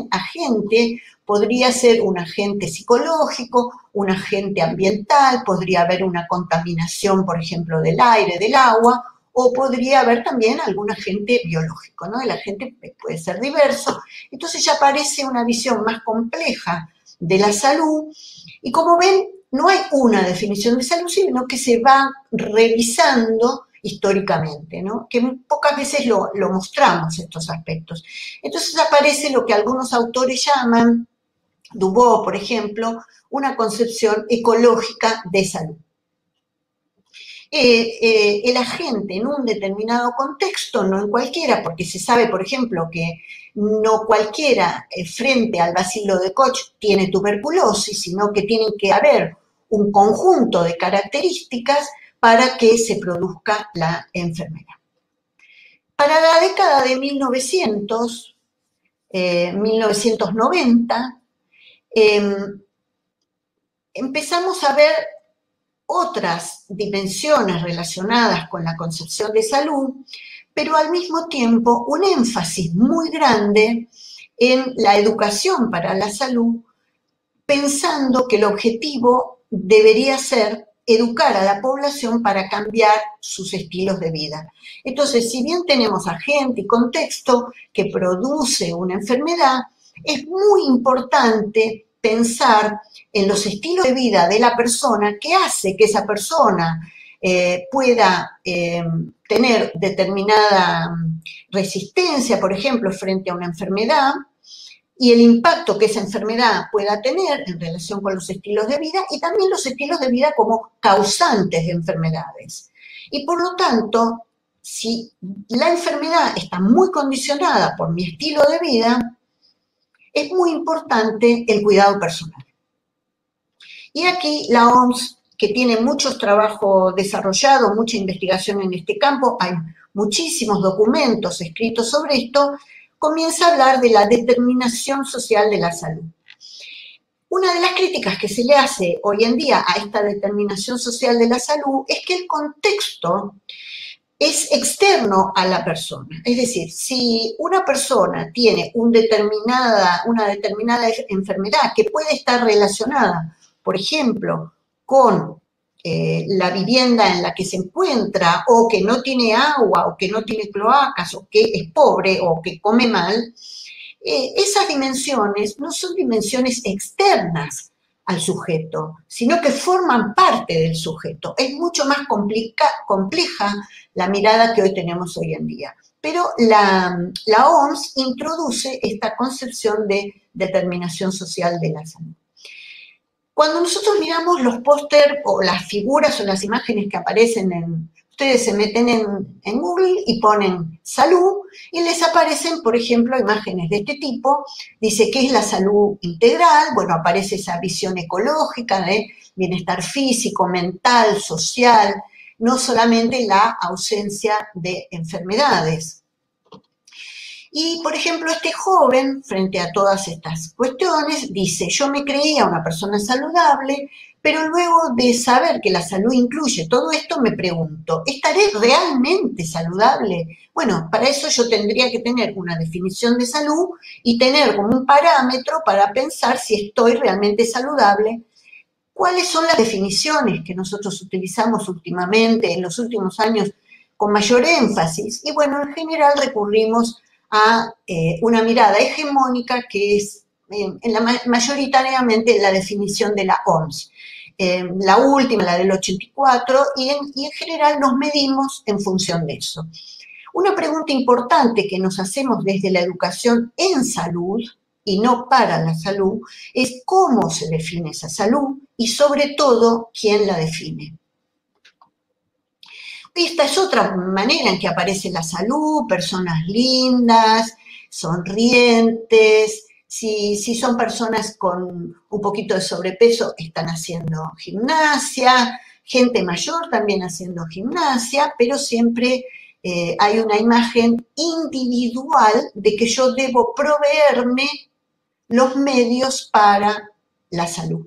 agente podría ser un agente psicológico, un agente ambiental, podría haber una contaminación, por ejemplo, del aire, del agua, o podría haber también algún agente biológico, ¿no? El agente puede ser diverso. Entonces ya aparece una visión más compleja de la salud y, como ven, no hay una definición de salud, sino que se va revisando históricamente, ¿no? Que pocas veces lo mostramos estos aspectos. Entonces aparece lo que algunos autores llaman, Dubos, por ejemplo, una concepción ecológica de salud. El agente en un determinado contexto, no en cualquiera, porque se sabe, por ejemplo, que no cualquiera frente al bacilo de Koch tiene tuberculosis, sino que tienen que haber un conjunto de características para que se produzca la enfermedad. Para la década de 1990, empezamos a ver otras dimensiones relacionadas con la concepción de salud, pero al mismo tiempo un énfasis muy grande en la educación para la salud, pensando que el objetivo debería ser educar a la población para cambiar sus estilos de vida. Entonces, si bien tenemos agente y contexto que produce una enfermedad, es muy importante pensar en los estilos de vida de la persona que hace que esa persona pueda tener determinada resistencia, por ejemplo, frente a una enfermedad, y el impacto que esa enfermedad pueda tener en relación con los estilos de vida y también los estilos de vida como causantes de enfermedades. Y por lo tanto, si la enfermedad está muy condicionada por mi estilo de vida, es muy importante el cuidado personal. Y aquí la OMS, que tiene muchos trabajos desarrollados, mucha investigación en este campo, hay muchísimos documentos escritos sobre esto, comienza a hablar de la determinación social de la salud. Una de las críticas que se le hace hoy en día a esta determinación social de la salud es que el contexto es externo a la persona. Es decir, si una persona tiene una determinada enfermedad que puede estar relacionada, por ejemplo, con la vivienda en la que se encuentra, o que no tiene agua, o que no tiene cloacas, o que es pobre, o que come mal, esas dimensiones no son dimensiones externas al sujeto, sino que forman parte del sujeto. Es mucho más compleja la mirada que hoy tenemos hoy en día. Pero la OMS introduce esta concepción de determinación social de la salud. Cuando nosotros miramos los póster o las figuras o las imágenes que aparecen ustedes se meten en Google y ponen salud y les aparecen, por ejemplo, imágenes de este tipo. Dice, ¿qué es la salud integral? Bueno, aparece esa visión ecológica de bienestar físico, mental, social, no solamente la ausencia de enfermedades. Y, por ejemplo, este joven, frente a todas estas cuestiones, dice, yo me creía una persona saludable, pero luego de saber que la salud incluye todo esto, me pregunto, ¿estaré realmente saludable? Bueno, para eso yo tendría que tener una definición de salud y tener como un parámetro para pensar si estoy realmente saludable. ¿Cuáles son las definiciones que nosotros utilizamos últimamente, en los últimos años, con mayor énfasis? Y bueno, en general recurrimos a una mirada hegemónica que es mayoritariamente la definición de la OMS. La última, la del 84, y en general nos medimos en función de eso. Una pregunta importante que nos hacemos desde la educación en salud, y no para la salud, es cómo se define esa salud y sobre todo quién la define. Esta es otra manera en que aparece la salud, personas lindas, sonrientes. Si son personas con un poquito de sobrepeso, están haciendo gimnasia, gente mayor también haciendo gimnasia, pero siempre hay una imagen individual de que yo debo proveerme los medios para la salud.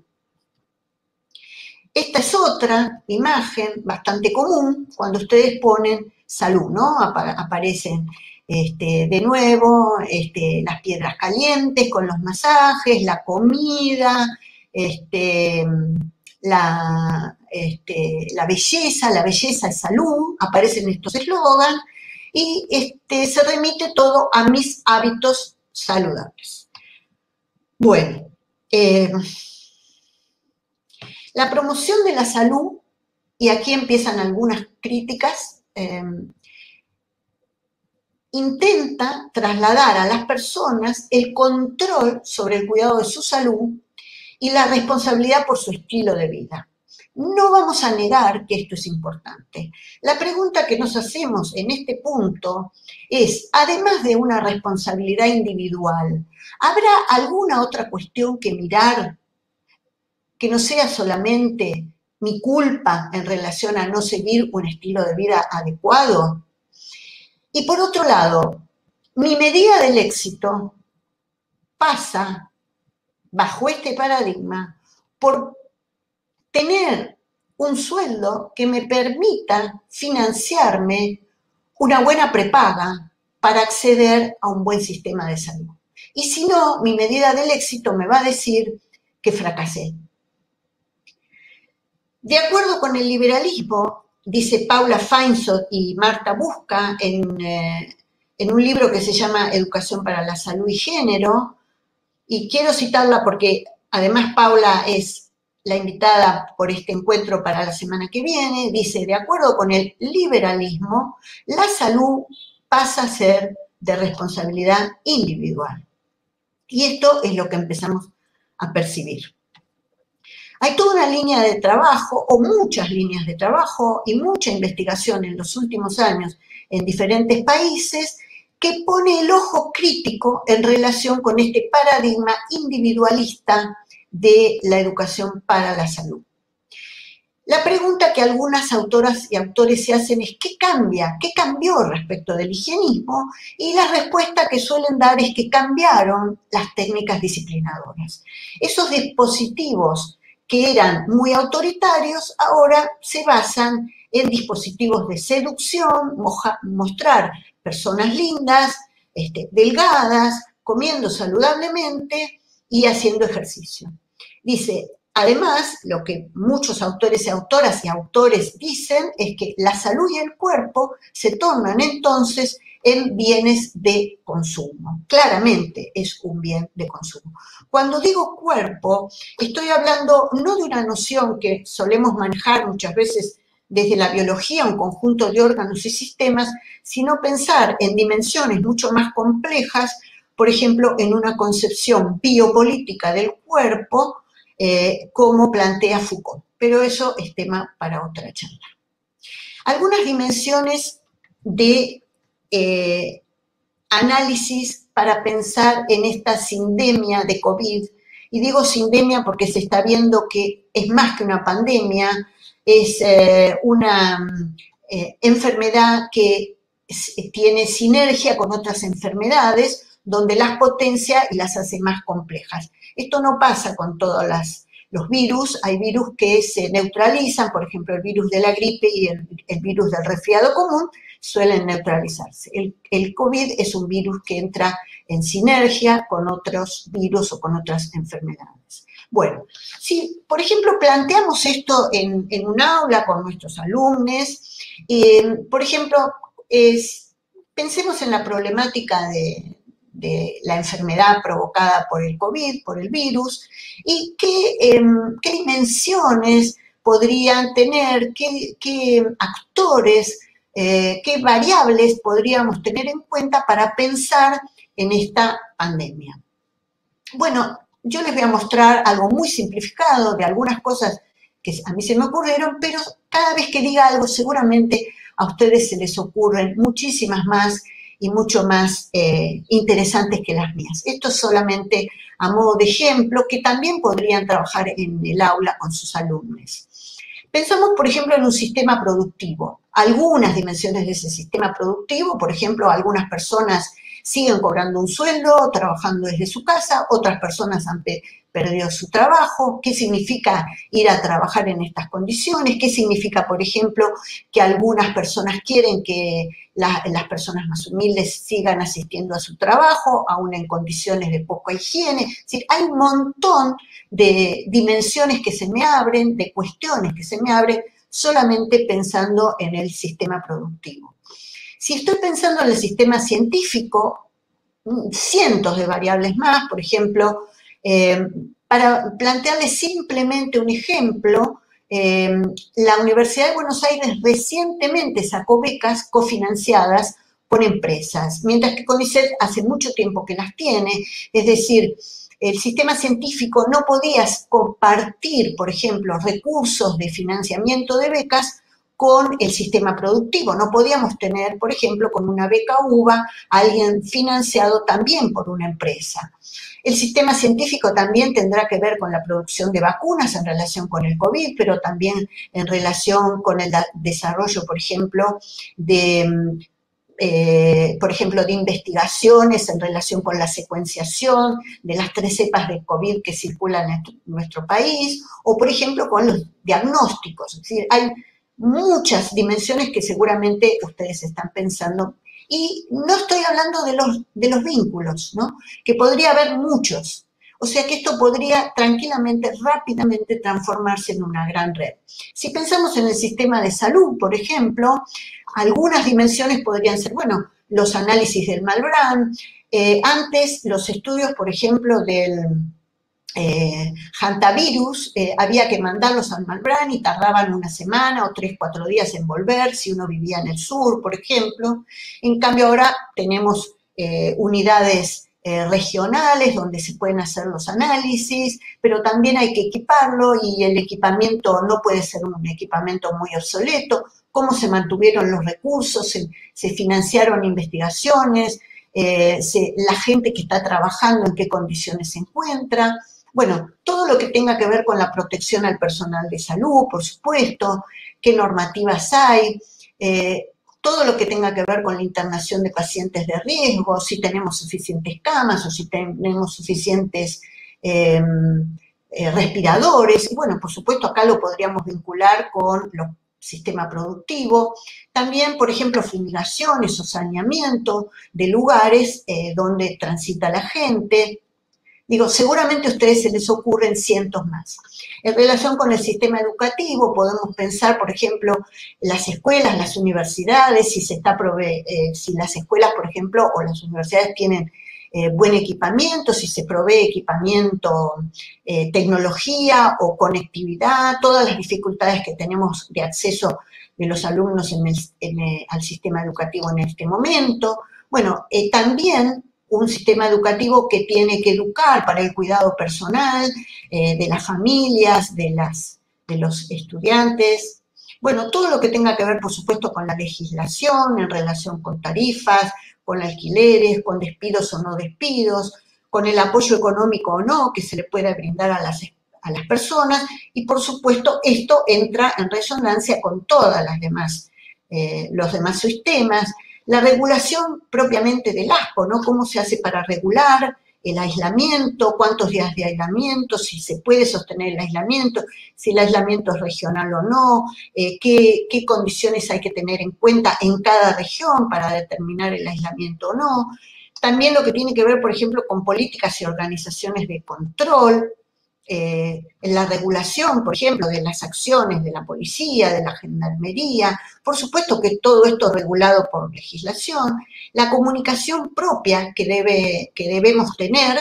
Esta es otra imagen bastante común cuando ustedes ponen salud, ¿no? Aparecen de nuevo las piedras calientes con los masajes, la comida, la belleza es salud, aparecen estos eslogans y se remite todo a mis hábitos saludables. Bueno, la promoción de la salud, y aquí empiezan algunas críticas, intenta trasladar a las personas el control sobre el cuidado de su salud y la responsabilidad por su estilo de vida. No vamos a negar que esto es importante. La pregunta que nos hacemos en este punto es, además de una responsabilidad individual, ¿habrá alguna otra cuestión que mirar que no sea solamente mi culpa en relación a no seguir un estilo de vida adecuado? Y por otro lado, mi medida del éxito pasa, bajo este paradigma, por tener un sueldo que me permita financiarme una buena prepaga para acceder a un buen sistema de salud. Y si no, mi medida del éxito me va a decir que fracasé. De acuerdo con el liberalismo, dice Paula Feinsod y Marta Busca en un libro que se llama Educación para la Salud y Género, y quiero citarla porque además Paula es la invitada por este encuentro para la semana que viene, dice, de acuerdo con el liberalismo, la salud pasa a ser de responsabilidad individual. Y esto es lo que empezamos a percibir. Hay toda una línea de trabajo, o muchas líneas de trabajo, y mucha investigación en los últimos años en diferentes países que pone el ojo crítico en relación con este paradigma individualista de la educación para la salud. La pregunta que algunas autoras y autores se hacen es ¿qué cambia? ¿Qué cambió respecto del higienismo? Y la respuesta que suelen dar es que cambiaron las técnicas disciplinadoras. Esos dispositivos que eran muy autoritarios ahora se basan en dispositivos de seducción, mostrar personas lindas, delgadas, comiendo saludablemente y haciendo ejercicio. Dice, además, lo que muchos autores y autoras y autores dicen es que la salud y el cuerpo se tornan entonces en bienes de consumo. Claramente es un bien de consumo. Cuando digo cuerpo, estoy hablando no de una noción que solemos manejar muchas veces desde la biología, un conjunto de órganos y sistemas, sino pensar en dimensiones mucho más complejas, por ejemplo, en una concepción biopolítica del cuerpo, como plantea Foucault. Pero eso es tema para otra charla. Algunas dimensiones de análisis para pensar en esta sindemia de COVID. Y digo sindemia porque se está viendo que es más que una pandemia, es una enfermedad que tiene sinergia con otras enfermedades, donde las potencia y las hace más complejas. Esto no pasa con todos los virus. Hay virus que se neutralizan, por ejemplo, el virus de la gripe y el virus del resfriado común suelen neutralizarse. El COVID es un virus que entra en sinergia con otros virus o con otras enfermedades. Bueno, si por ejemplo planteamos esto en un aula con nuestros alumnos, por ejemplo, pensemos en la problemática de la enfermedad provocada por el COVID, por el virus, y qué dimensiones podrían tener, qué actores, qué variables podríamos tener en cuenta para pensar en esta pandemia. Bueno, yo les voy a mostrar algo muy simplificado de algunas cosas que a mí se me ocurrieron, pero cada vez que diga algo seguramente a ustedes se les ocurren muchísimas más y mucho más interesantes que las mías. Esto es solamente a modo de ejemplo que también podrían trabajar en el aula con sus alumnos. Pensamos, por ejemplo, en un sistema productivo. Algunas dimensiones de ese sistema productivo, por ejemplo, algunas personas siguen cobrando un sueldo, trabajando desde su casa, otras personas han perdido su trabajo. ¿Qué significa ir a trabajar en estas condiciones? ¿Qué significa, por ejemplo, que algunas personas quieren que las personas más humildes sigan asistiendo a su trabajo, aún en condiciones de poca higiene? Es decir, hay un montón de dimensiones que se me abren, de cuestiones que se me abren, solamente pensando en el sistema productivo. Si estoy pensando en el sistema científico, cientos de variables más, por ejemplo, para plantearles simplemente un ejemplo, la Universidad de Buenos Aires recientemente sacó becas cofinanciadas con empresas, mientras que CONICET hace mucho tiempo que las tiene, es decir, el sistema científico no podía compartir, por ejemplo, recursos de financiamiento de becas con el sistema productivo. No podíamos tener, por ejemplo, con una beca UBA, a alguien financiado también por una empresa. El sistema científico también tendrá que ver con la producción de vacunas en relación con el COVID, pero también en relación con el desarrollo, por ejemplo, de por ejemplo, de investigaciones en relación con la secuenciación de las 3 cepas de COVID que circulan en nuestro país, o por ejemplo con los diagnósticos. Es decir, hay muchas dimensiones que seguramente ustedes están pensando, y no estoy hablando de los vínculos, ¿no? Que podría haber muchos. O sea que esto podría tranquilamente, rápidamente transformarse en una gran red. Si pensamos en el sistema de salud, por ejemplo, algunas dimensiones podrían ser, bueno, los análisis del Malbrán, antes los estudios, por ejemplo, del hantavirus, había que mandarlos al Malbrán y tardaban una semana o 3, 4 días en volver, si uno vivía en el sur, por ejemplo. En cambio ahora tenemos unidades regionales donde se pueden hacer los análisis, pero también hay que equiparlo y el equipamiento no puede ser un equipamiento muy obsoleto. Cómo se mantuvieron los recursos, se financiaron investigaciones, la gente que está trabajando en qué condiciones se encuentra. Bueno, todo lo que tenga que ver con la protección al personal de salud, por supuesto, qué normativas hay, todo lo que tenga que ver con la internación de pacientes de riesgo, si tenemos suficientes camas o si tenemos suficientes respiradores. Y bueno, por supuesto, acá lo podríamos vincular con los sistema productivo, también, por ejemplo, fumigaciones o saneamiento de lugares donde transita la gente. Digo, seguramente a ustedes se les ocurren cientos más. En relación con el sistema educativo, podemos pensar, por ejemplo, las escuelas, las universidades, si las escuelas, por ejemplo, o las universidades tienen buen equipamiento, si se provee equipamiento, tecnología o conectividad, todas las dificultades que tenemos de acceso de los alumnos al sistema educativo en este momento. Bueno, también un sistema educativo que tiene que educar para el cuidado personal de las familias, de los estudiantes. Bueno, todo lo que tenga que ver, por supuesto, con la legislación en relación con tarifas, con alquileres, con despidos o no despidos, con el apoyo económico o no que se le pueda brindar a las personas, y por supuesto esto entra en resonancia con todas las demás, los demás sistemas. La regulación propiamente del ASPO, ¿no? Cómo se hace para regular el aislamiento, cuántos días de aislamiento, si se puede sostener el aislamiento, si el aislamiento es regional o no, qué condiciones hay que tener en cuenta en cada región para determinar el aislamiento o no. También lo que tiene que ver, por ejemplo, con políticas y organizaciones de control, en la regulación, por ejemplo, de las acciones de la policía, de la gendarmería, por supuesto que todo esto regulado por legislación, la comunicación propia que debemos tener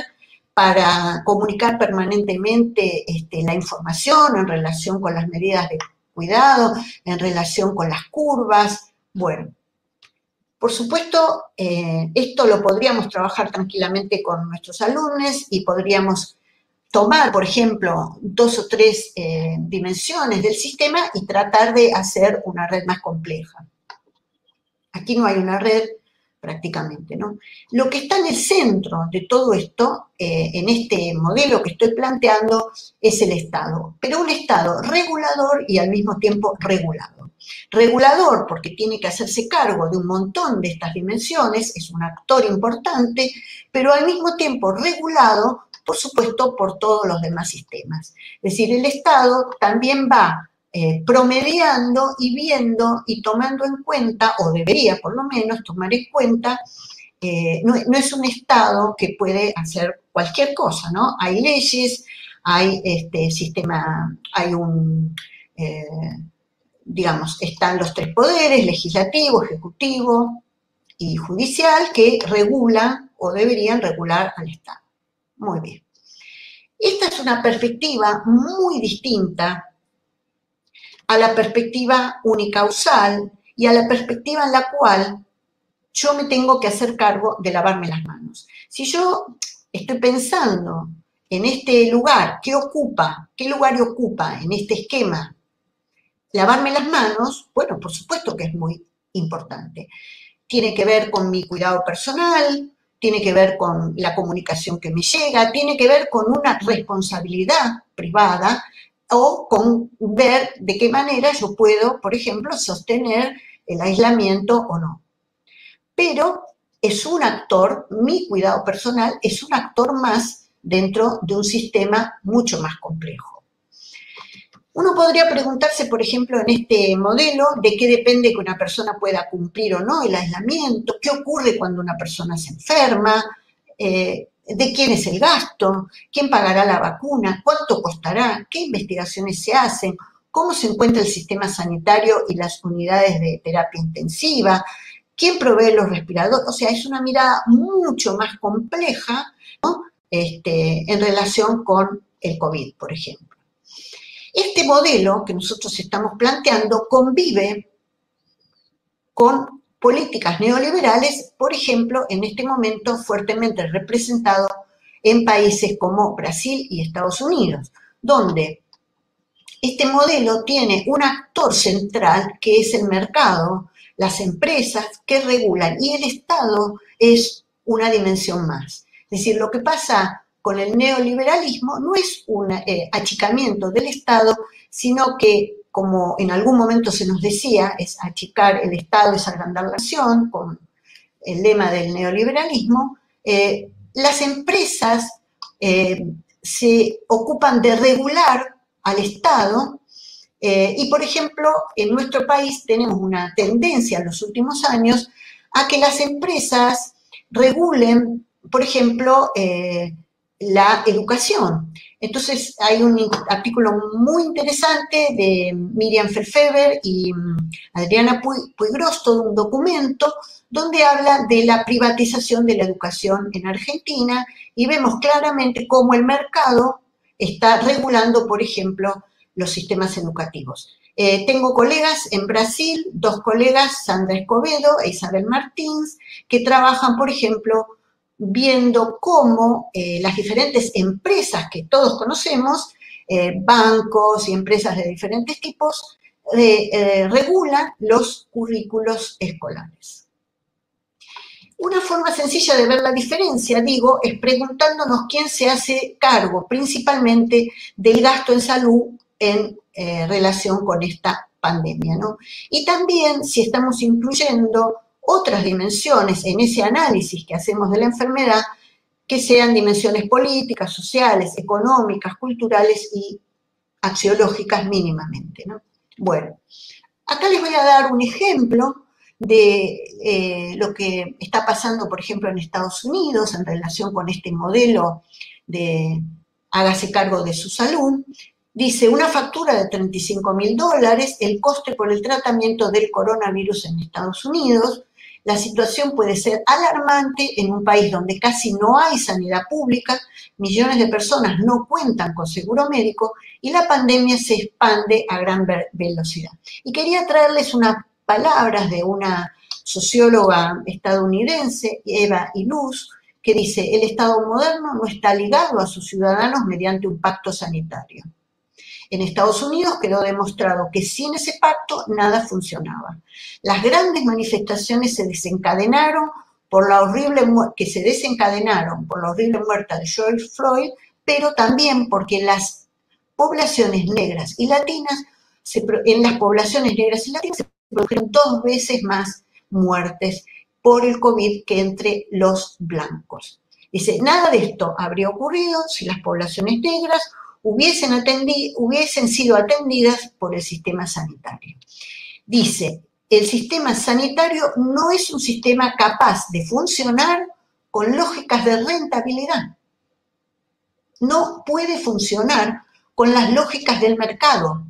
para comunicar permanentemente la información en relación con las medidas de cuidado, en relación con las curvas. Bueno, por supuesto, esto lo podríamos trabajar tranquilamente con nuestros alumnos y podríamos tomar, por ejemplo, 2 o 3 dimensiones del sistema y tratar de hacer una red más compleja. Aquí no hay una red prácticamente, ¿no? Lo que está en el centro de todo esto, en este modelo que estoy planteando, es el Estado, pero un Estado regulador y al mismo tiempo regulado. Regulador porque tiene que hacerse cargo de un montón de estas dimensiones, es un actor importante, pero al mismo tiempo regulado, por supuesto, por todos los demás sistemas. Es decir, el Estado también va promediando y viendo y tomando en cuenta, o debería por lo menos tomar en cuenta, no es un Estado que puede hacer cualquier cosa, ¿no? Hay leyes, hay sistema, hay digamos, están los 3 poderes, legislativo, ejecutivo y judicial, que regulan o deberían regular al Estado. Muy bien. Esta es una perspectiva muy distinta a la perspectiva unicausal y a la perspectiva en la cual yo me tengo que hacer cargo de lavarme las manos. Si yo estoy pensando en este lugar, ¿qué lugar ocupa en este esquema lavarme las manos? Bueno, por supuesto que es muy importante. Tiene que ver con mi cuidado personal, tiene que ver con la comunicación que me llega, tiene que ver con una responsabilidad privada o con ver de qué manera yo puedo, por ejemplo, sostener el aislamiento o no. pero es un actor, mi cuidado personal es un actor más dentro de un sistema mucho más complejo. Uno podría preguntarse, por ejemplo, en este modelo, de qué depende que una persona pueda cumplir o no el aislamiento, qué ocurre cuando una persona se enferma, de quién es el gasto, quién pagará la vacuna, cuánto costará, qué investigaciones se hacen, cómo se encuentra el sistema sanitario y las unidades de terapia intensiva, quién provee los respiradores. O sea, es una mirada mucho más compleja, ¿no? En relación con el COVID, por ejemplo. Este modelo que nosotros estamos planteando convive con políticas neoliberales, por ejemplo, en este momento fuertemente representado en países como Brasil y Estados Unidos, donde este modelo tiene un actor central que es el mercado, las empresas que regulan, y el Estado es una dimensión más. Es decir, lo que pasa con el neoliberalismo no es un achicamiento del Estado, sino que, como en algún momento se nos decía, es achicar el Estado, es agrandar la nación, con el lema del neoliberalismo. Las empresas se ocupan de regular al Estado, y por ejemplo, en nuestro país tenemos una tendencia en los últimos años a que las empresas regulen, por ejemplo, la educación. Entonces hay un artículo muy interesante de Miriam Felfeber y Adriana Puigros, todo un documento donde habla de la privatización de la educación en Argentina, y vemos claramente cómo el mercado está regulando, por ejemplo, los sistemas educativos. Tengo colegas en Brasil, dos colegas, Sandra Escobedo e Isabel Martins, que trabajan, por ejemplo, viendo cómo las diferentes empresas que todos conocemos, bancos y empresas de diferentes tipos, regulan los currículos escolares. Una forma sencilla de ver la diferencia, digo, es preguntándonos quién se hace cargo principalmente del gasto en salud en relación con esta pandemia, ¿no? Y también si estamos incluyendo otras dimensiones en ese análisis que hacemos de la enfermedad, que sean dimensiones políticas, sociales, económicas, culturales y axiológicas mínimamente, ¿no? Bueno, acá les voy a dar un ejemplo de lo que está pasando, por ejemplo, en Estados Unidos en relación con este modelo de hágase cargo de su salud. Dice, una factura de $35.000, el coste por el tratamiento del coronavirus en Estados Unidos. La situación puede ser alarmante en un país donde casi no hay sanidad pública, millones de personas no cuentan con seguro médico y la pandemia se expande a gran velocidad. Y quería traerles unas palabras de una socióloga estadounidense, Eva Illouz, que dice, el Estado moderno no está ligado a sus ciudadanos mediante un pacto sanitario. En Estados Unidos quedó demostrado que sin ese pacto nada funcionaba. Las grandes manifestaciones se desencadenaron por la horrible muerte de George Floyd, pero también porque las poblaciones negras y latinas, en las poblaciones negras y latinas se produjeron 2 veces más muertes por el COVID que entre los blancos. Dice, nada de esto habría ocurrido si las poblaciones negras hubiesen sido atendidas por el sistema sanitario. Dice, el sistema sanitario no es un sistema capaz de funcionar con lógicas de rentabilidad. No puede funcionar con las lógicas del mercado.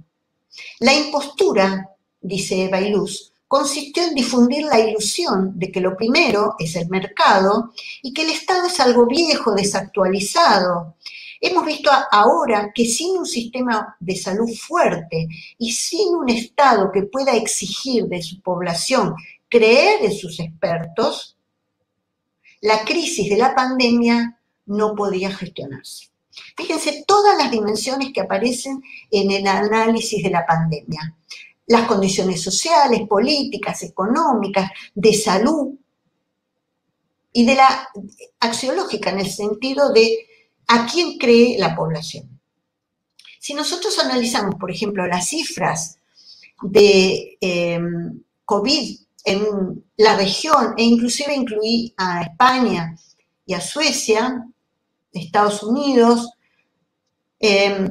La impostura, dice Eva Illouz, consistió en difundir la ilusión de que lo primero es el mercado y que el Estado es algo viejo, desactualizado. Hemos visto ahora que sin un sistema de salud fuerte y sin un Estado que pueda exigir de su población creer en sus expertos, la crisis de la pandemia no podía gestionarse. Fíjense todas las dimensiones que aparecen en el análisis de la pandemia. Las condiciones sociales, políticas, económicas, de salud y de la axiológica en el sentido de a quién cree la población. Si nosotros analizamos, por ejemplo, las cifras de COVID en la región, e inclusive incluí a España y a Suecia, Estados Unidos,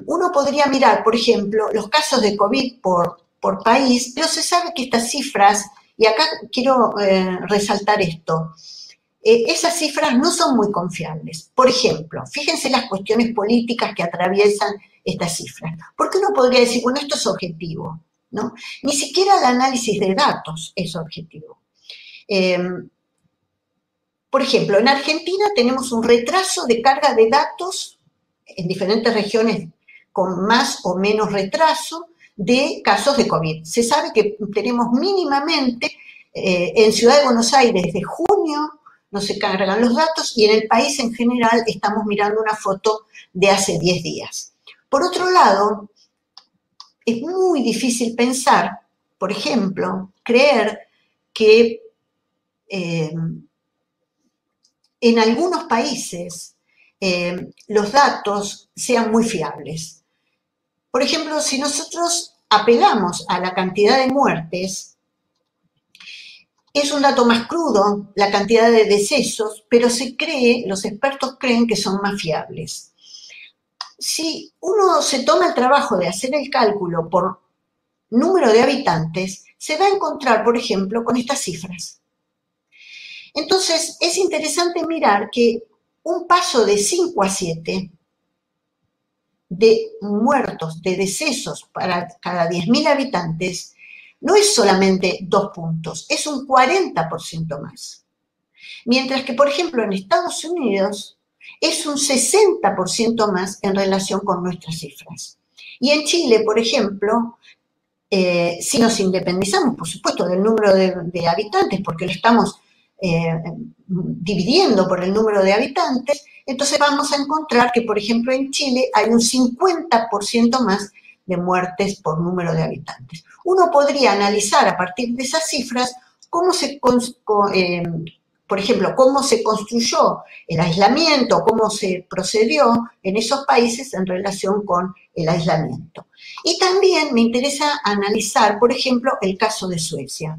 uno podría mirar, por ejemplo, los casos de COVID por país, pero se sabe que estas cifras, y acá quiero resaltar esto, esas cifras no son muy confiables. Por ejemplo, fíjense las cuestiones políticas que atraviesan estas cifras. Porque uno podría decir, bueno, esto es objetivo, ¿no? Ni siquiera el análisis de datos es objetivo. Por ejemplo, en Argentina tenemos un retraso de carga de datos en diferentes regiones con más o menos retraso de casos de COVID. Se sabe que tenemos mínimamente en Ciudad de Buenos Aires desde junio no se cargan los datos y en el país en general estamos mirando una foto de hace 10 días. Por otro lado, es muy difícil pensar, por ejemplo, creer que en algunos países los datos sean muy fiables. Por ejemplo, si nosotros apelamos a la cantidad de muertes, es un dato más crudo, la cantidad de decesos, pero los expertos creen que son más fiables. Si uno se toma el trabajo de hacer el cálculo por número de habitantes, se va a encontrar, por ejemplo, con estas cifras. Entonces, es interesante mirar que un paso de 5 a 7 de muertos, de decesos para cada 10.000 habitantes, no es solamente 2 puntos, es un 40% más. Mientras que, por ejemplo, en Estados Unidos es un 60% más en relación con nuestras cifras. Y en Chile, por ejemplo, si nos independizamos, por supuesto, del número de habitantes, porque lo estamos dividiendo por el número de habitantes, entonces vamos a encontrar que, por ejemplo, en Chile hay un 50% más de muertes por número de habitantes. Uno podría analizar a partir de esas cifras cómo por ejemplo, cómo se construyó el aislamiento, cómo se procedió en esos países en relación con el aislamiento. Y también me interesa analizar, por ejemplo, el caso de Suecia.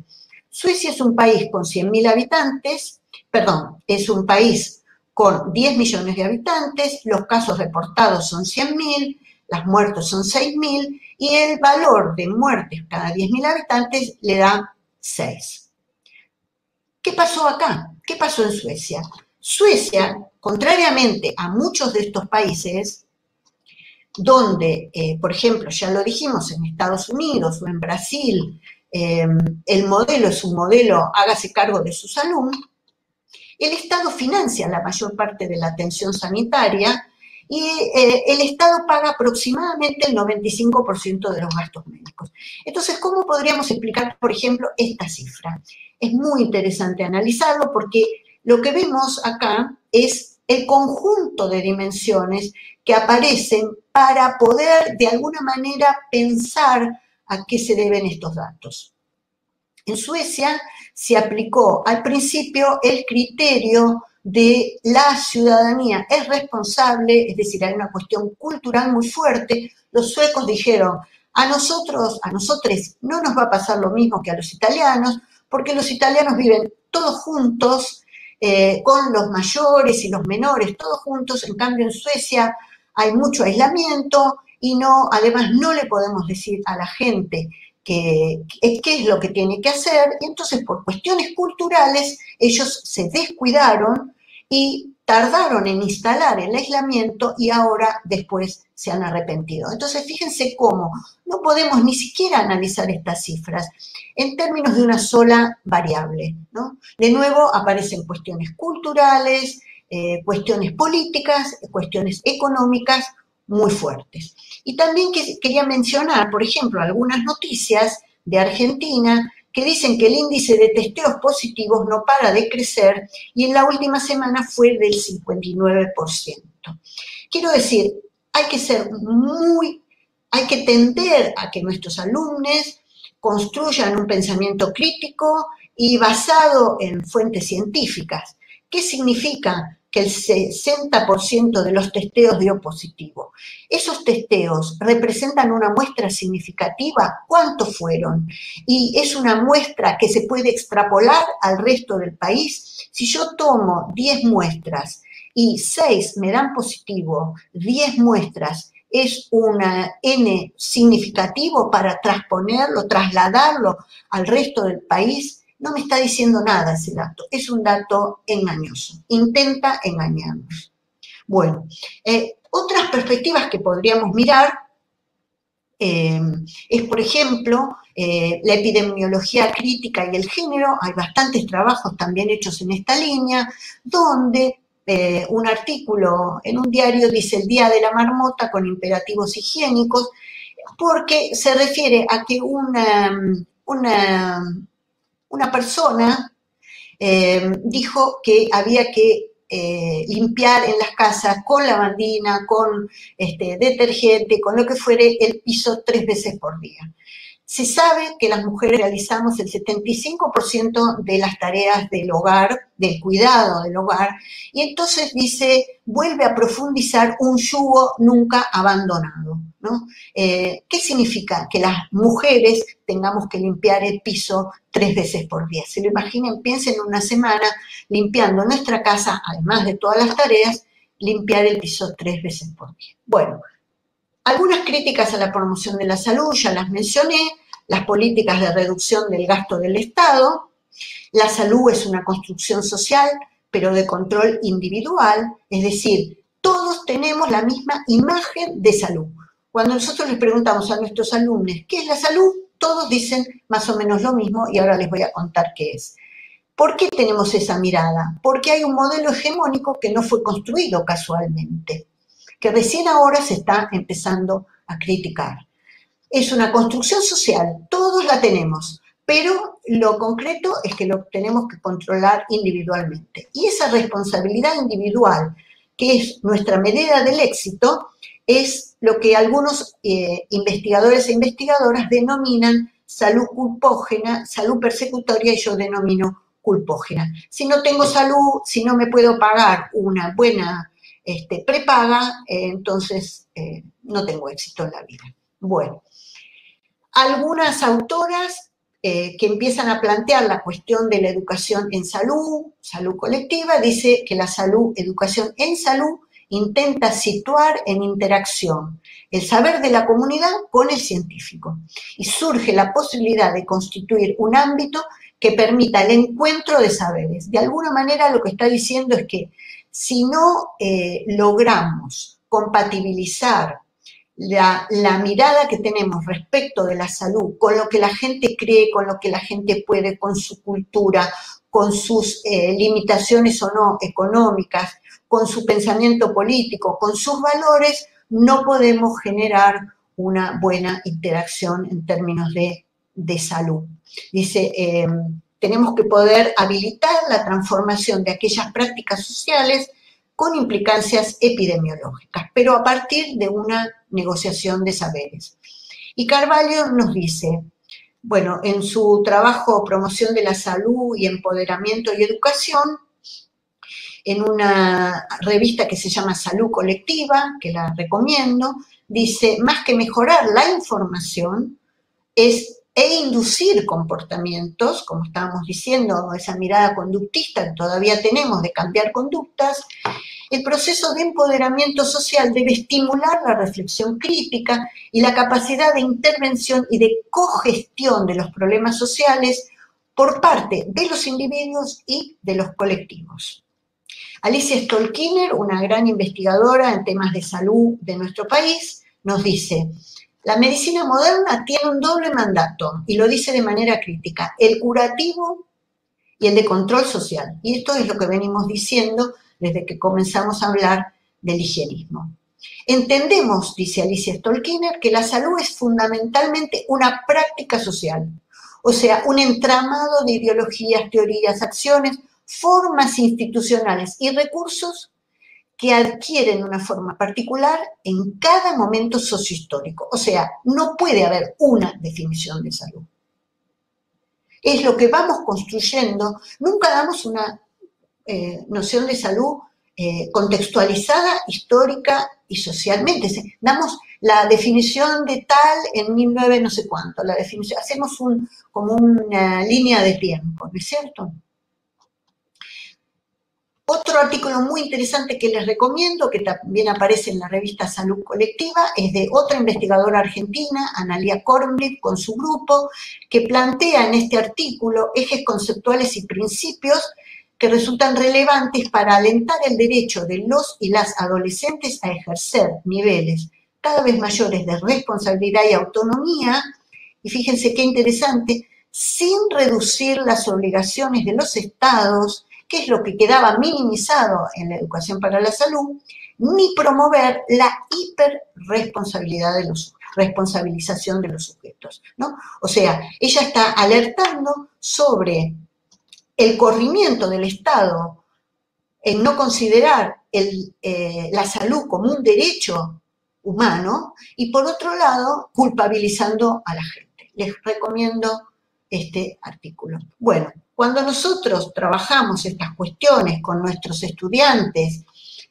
Suecia es un país con 100.000 habitantes, perdón, es un país con 10 millones de habitantes, los casos reportados son 100.000, las muertes son 6.000 y el valor de muertes cada 10.000 habitantes le da 6. ¿Qué pasó acá? ¿Qué pasó en Suecia? Suecia, contrariamente a muchos de estos países, donde, por ejemplo, ya lo dijimos, en Estados Unidos o en Brasil, el modelo es un modelo, hágase cargo de su salud, el Estado financia la mayor parte de la atención sanitaria y el Estado paga aproximadamente el 95% de los gastos médicos. Entonces, ¿cómo podríamos explicar, por ejemplo, esta cifra? Es muy interesante analizarlo porque lo que vemos acá es el conjunto de dimensiones que aparecen para poder, de alguna manera, pensar a qué se deben estos datos. En Suecia se aplicó al principio el criterio de la ciudadanía es responsable, es decir, hay una cuestión cultural muy fuerte. Los suecos dijeron, a nosotros no nos va a pasar lo mismo que a los italianos, porque los italianos viven todos juntos, con los mayores y los menores, todos juntos. En cambio, en Suecia hay mucho aislamiento y además no le podemos decir a la gente qué es lo que tiene que hacer, y entonces por cuestiones culturales ellos se descuidaron y tardaron en instalar el aislamiento y ahora después se han arrepentido. Entonces fíjense cómo no podemos ni siquiera analizar estas cifras en términos de una sola variable, ¿no? De nuevo aparecen cuestiones culturales, cuestiones políticas, cuestiones económicas muy fuertes. Y también quería mencionar, por ejemplo, algunas noticias de Argentina que dicen que el índice de testeos positivos no para de crecer y en la última semana fue del 59%. Quiero decir, hay que tender a que nuestros alumnos construyan un pensamiento crítico y basado en fuentes científicas. ¿Qué significa? que el 60% de los testeos dio positivo. ¿Esos testeos representan una muestra significativa? ¿Cuántos fueron? Y es una muestra que se puede extrapolar al resto del país. Si yo tomo 10 muestras y 6 me dan positivo, 10 muestras es una N significativo para transponerlo, trasladarlo al resto del país, no me está diciendo nada ese dato, es un dato engañoso, intenta engañarnos. Bueno, otras perspectivas que podríamos mirar es, por ejemplo, la epidemiología crítica y el género. Hay bastantes trabajos también hechos en esta línea, donde un artículo en un diario dice el día de la marmota con imperativos higiénicos, porque se refiere a que una persona dijo que había que limpiar en las casas con lavandina, con detergente, con lo que fuere, el piso 3 veces por día. Se sabe que las mujeres realizamos el 75% de las tareas del hogar, del cuidado del hogar, y entonces dice, vuelve a profundizar un yugo nunca abandonado, ¿no? ¿Qué significa? Que las mujeres tengamos que limpiar el piso 3 veces por día. Se lo imaginen, piensen en una semana limpiando nuestra casa, además de todas las tareas, limpiar el piso 3 veces por día. Bueno, algunas críticas a la promoción de la salud, ya las mencioné, las políticas de reducción del gasto del Estado. La salud es una construcción social, pero de control individual, es decir, todos tenemos la misma imagen de salud. Cuando nosotros les preguntamos a nuestros alumnos qué es la salud, todos dicen más o menos lo mismo y ahora les voy a contar qué es. ¿Por qué tenemos esa mirada? Porque hay un modelo hegemónico que no fue construido casualmente, que recién ahora se está empezando a criticar. Es una construcción social, todos la tenemos, pero lo concreto es que lo tenemos que controlar individualmente. Y esa responsabilidad individual, que es nuestra medida del éxito, es lo que algunos investigadores e investigadoras denominan salud culpógena, salud persecutoria, y yo denomino culpógena. Si no tengo salud, si no me puedo pagar una buena prepaga, entonces no tengo éxito en la vida. Bueno, algunas autoras que empiezan a plantear la cuestión de la educación en salud, salud colectiva, dice que la salud, educación en salud, intenta situar en interacción el saber de la comunidad con el científico. Y surge la posibilidad de constituir un ámbito que permita el encuentro de saberes. De alguna manera lo que está diciendo es que si no logramos compatibilizar la mirada que tenemos respecto de la salud con lo que la gente cree, con lo que la gente puede, con su cultura, con sus limitaciones o no económicas, con su pensamiento político, con sus valores, no podemos generar una buena interacción en términos de salud. Dice, tenemos que poder habilitar la transformación de aquellas prácticas sociales con implicancias epidemiológicas, pero a partir de una negociación de saberes. Y Carvalho nos dice, bueno, en su trabajo Promoción de la Salud y Empoderamiento y Educación, en una revista que se llama Salud Colectiva, que la recomiendo, dice, más que mejorar la información, e inducir comportamientos, como estábamos diciendo, esa mirada conductista que todavía tenemos de cambiar conductas, el proceso de empoderamiento social debe estimular la reflexión crítica y la capacidad de intervención y de cogestión de los problemas sociales por parte de los individuos y de los colectivos. Alicia Stolkiner, una gran investigadora en temas de salud de nuestro país, nos dice, la medicina moderna tiene un doble mandato, y lo dice de manera crítica, el curativo y el de control social. Y esto es lo que venimos diciendo desde que comenzamos a hablar del higienismo. Entendemos, dice Alicia Stolkiner, que la salud es fundamentalmente una práctica social, o sea, un entramado de ideologías, teorías, acciones, formas institucionales y recursos que adquieren una forma particular en cada momento sociohistórico. O sea, no puede haber una definición de salud. Es lo que vamos construyendo. Nunca damos una noción de salud contextualizada histórica y socialmente. Damos la definición de tal en 1900 no sé cuánto, la definición, hacemos como una línea de tiempo, ¿no es cierto? Otro artículo muy interesante que les recomiendo, que también aparece en la revista Salud Colectiva, es de otra investigadora argentina, Analía Kornblick, con su grupo, que plantea en este artículo ejes conceptuales y principios que resultan relevantes para alentar el derecho de los y las adolescentes a ejercer niveles cada vez mayores de responsabilidad y autonomía, y fíjense qué interesante, sin reducir las obligaciones de los estados, que es lo que quedaba minimizado en la educación para la salud, ni promover la responsabilización de los sujetos, ¿no? O sea, ella está alertando sobre el corrimiento del Estado en no considerar la salud como un derecho humano y, por otro lado, culpabilizando a la gente. Les recomiendo este artículo. Bueno, cuando nosotros trabajamos estas cuestiones con nuestros estudiantes,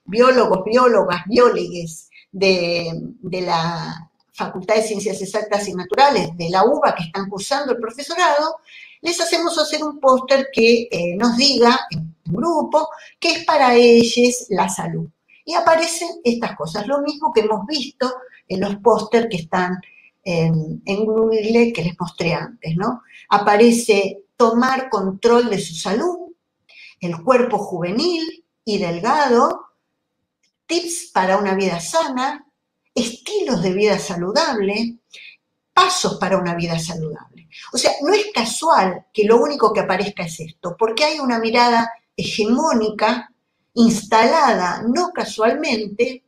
biólogos, biólogas, biólogues de la Facultad de Ciencias Exactas y Naturales de la UBA que están cursando el profesorado, les hacemos hacer un póster que nos diga en un grupo qué es para ellos la salud. Y aparecen estas cosas, lo mismo que hemos visto en los pósters que están en Google que les mostré antes, ¿no? Aparece tomar control de su salud, el cuerpo juvenil y delgado, tips para una vida sana, estilos de vida saludable, pasos para una vida saludable. O sea, no es casual que lo único que aparezca es esto, porque hay una mirada hegemónica instalada, no casualmente,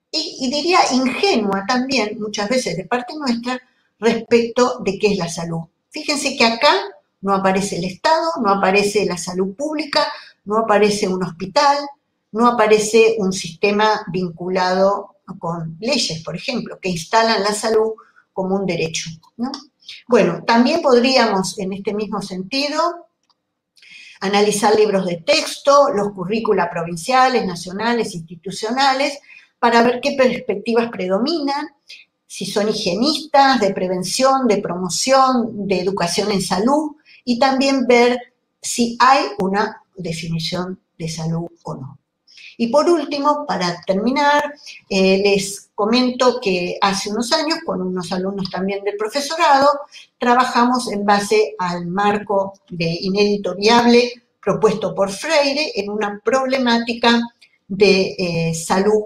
y diría ingenua también, muchas veces de parte nuestra, respecto de qué es la salud. Fíjense que acá no aparece el Estado, no aparece la salud pública, no aparece un hospital, no aparece un sistema vinculado con leyes, por ejemplo, que instalan la salud como un derecho, ¿no? Bueno, también podríamos, en este mismo sentido, analizar libros de texto, los currícula provinciales, nacionales, institucionales, para ver qué perspectivas predominan, si son higienistas, de prevención, de promoción, de educación en salud, y también ver si hay una definición de salud o no. Y por último, para terminar, les comento que hace unos años, con unos alumnos también del profesorado, trabajamos en base al marco de inédito viable propuesto por Freire en una problemática de salud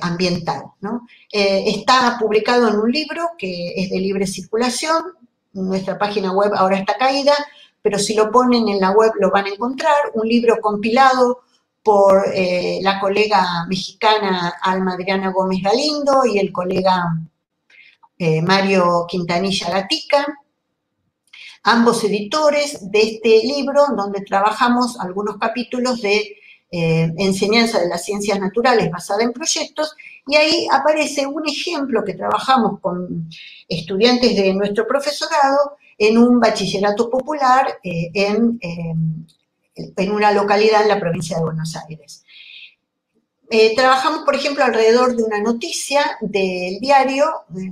ambiental, ¿no? Está publicado en un libro que es de libre circulación, nuestra página web ahora está caída, pero si lo ponen en la web lo van a encontrar, un libro compilado por la colega mexicana Alma Adriana Gómez Galindo y el colega Mario Quintanilla Gatica, ambos editores de este libro, donde trabajamos algunos capítulos de enseñanza de las ciencias naturales basada en proyectos, y ahí aparece un ejemplo que trabajamos con estudiantes de nuestro profesorado en un bachillerato popular en una localidad en la provincia de Buenos Aires. Trabajamos, por ejemplo, alrededor de una noticia del diario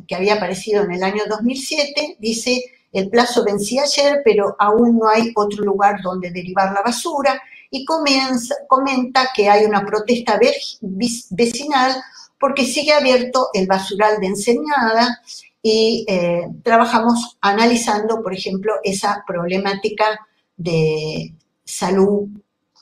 que había aparecido en el año 2007, dice: el plazo vencía ayer, pero aún no hay otro lugar donde derivar la basura, y comenta que hay una protesta vecinal porque sigue abierto el basural de Ensenada, y trabajamos analizando, por ejemplo, esa problemática de salud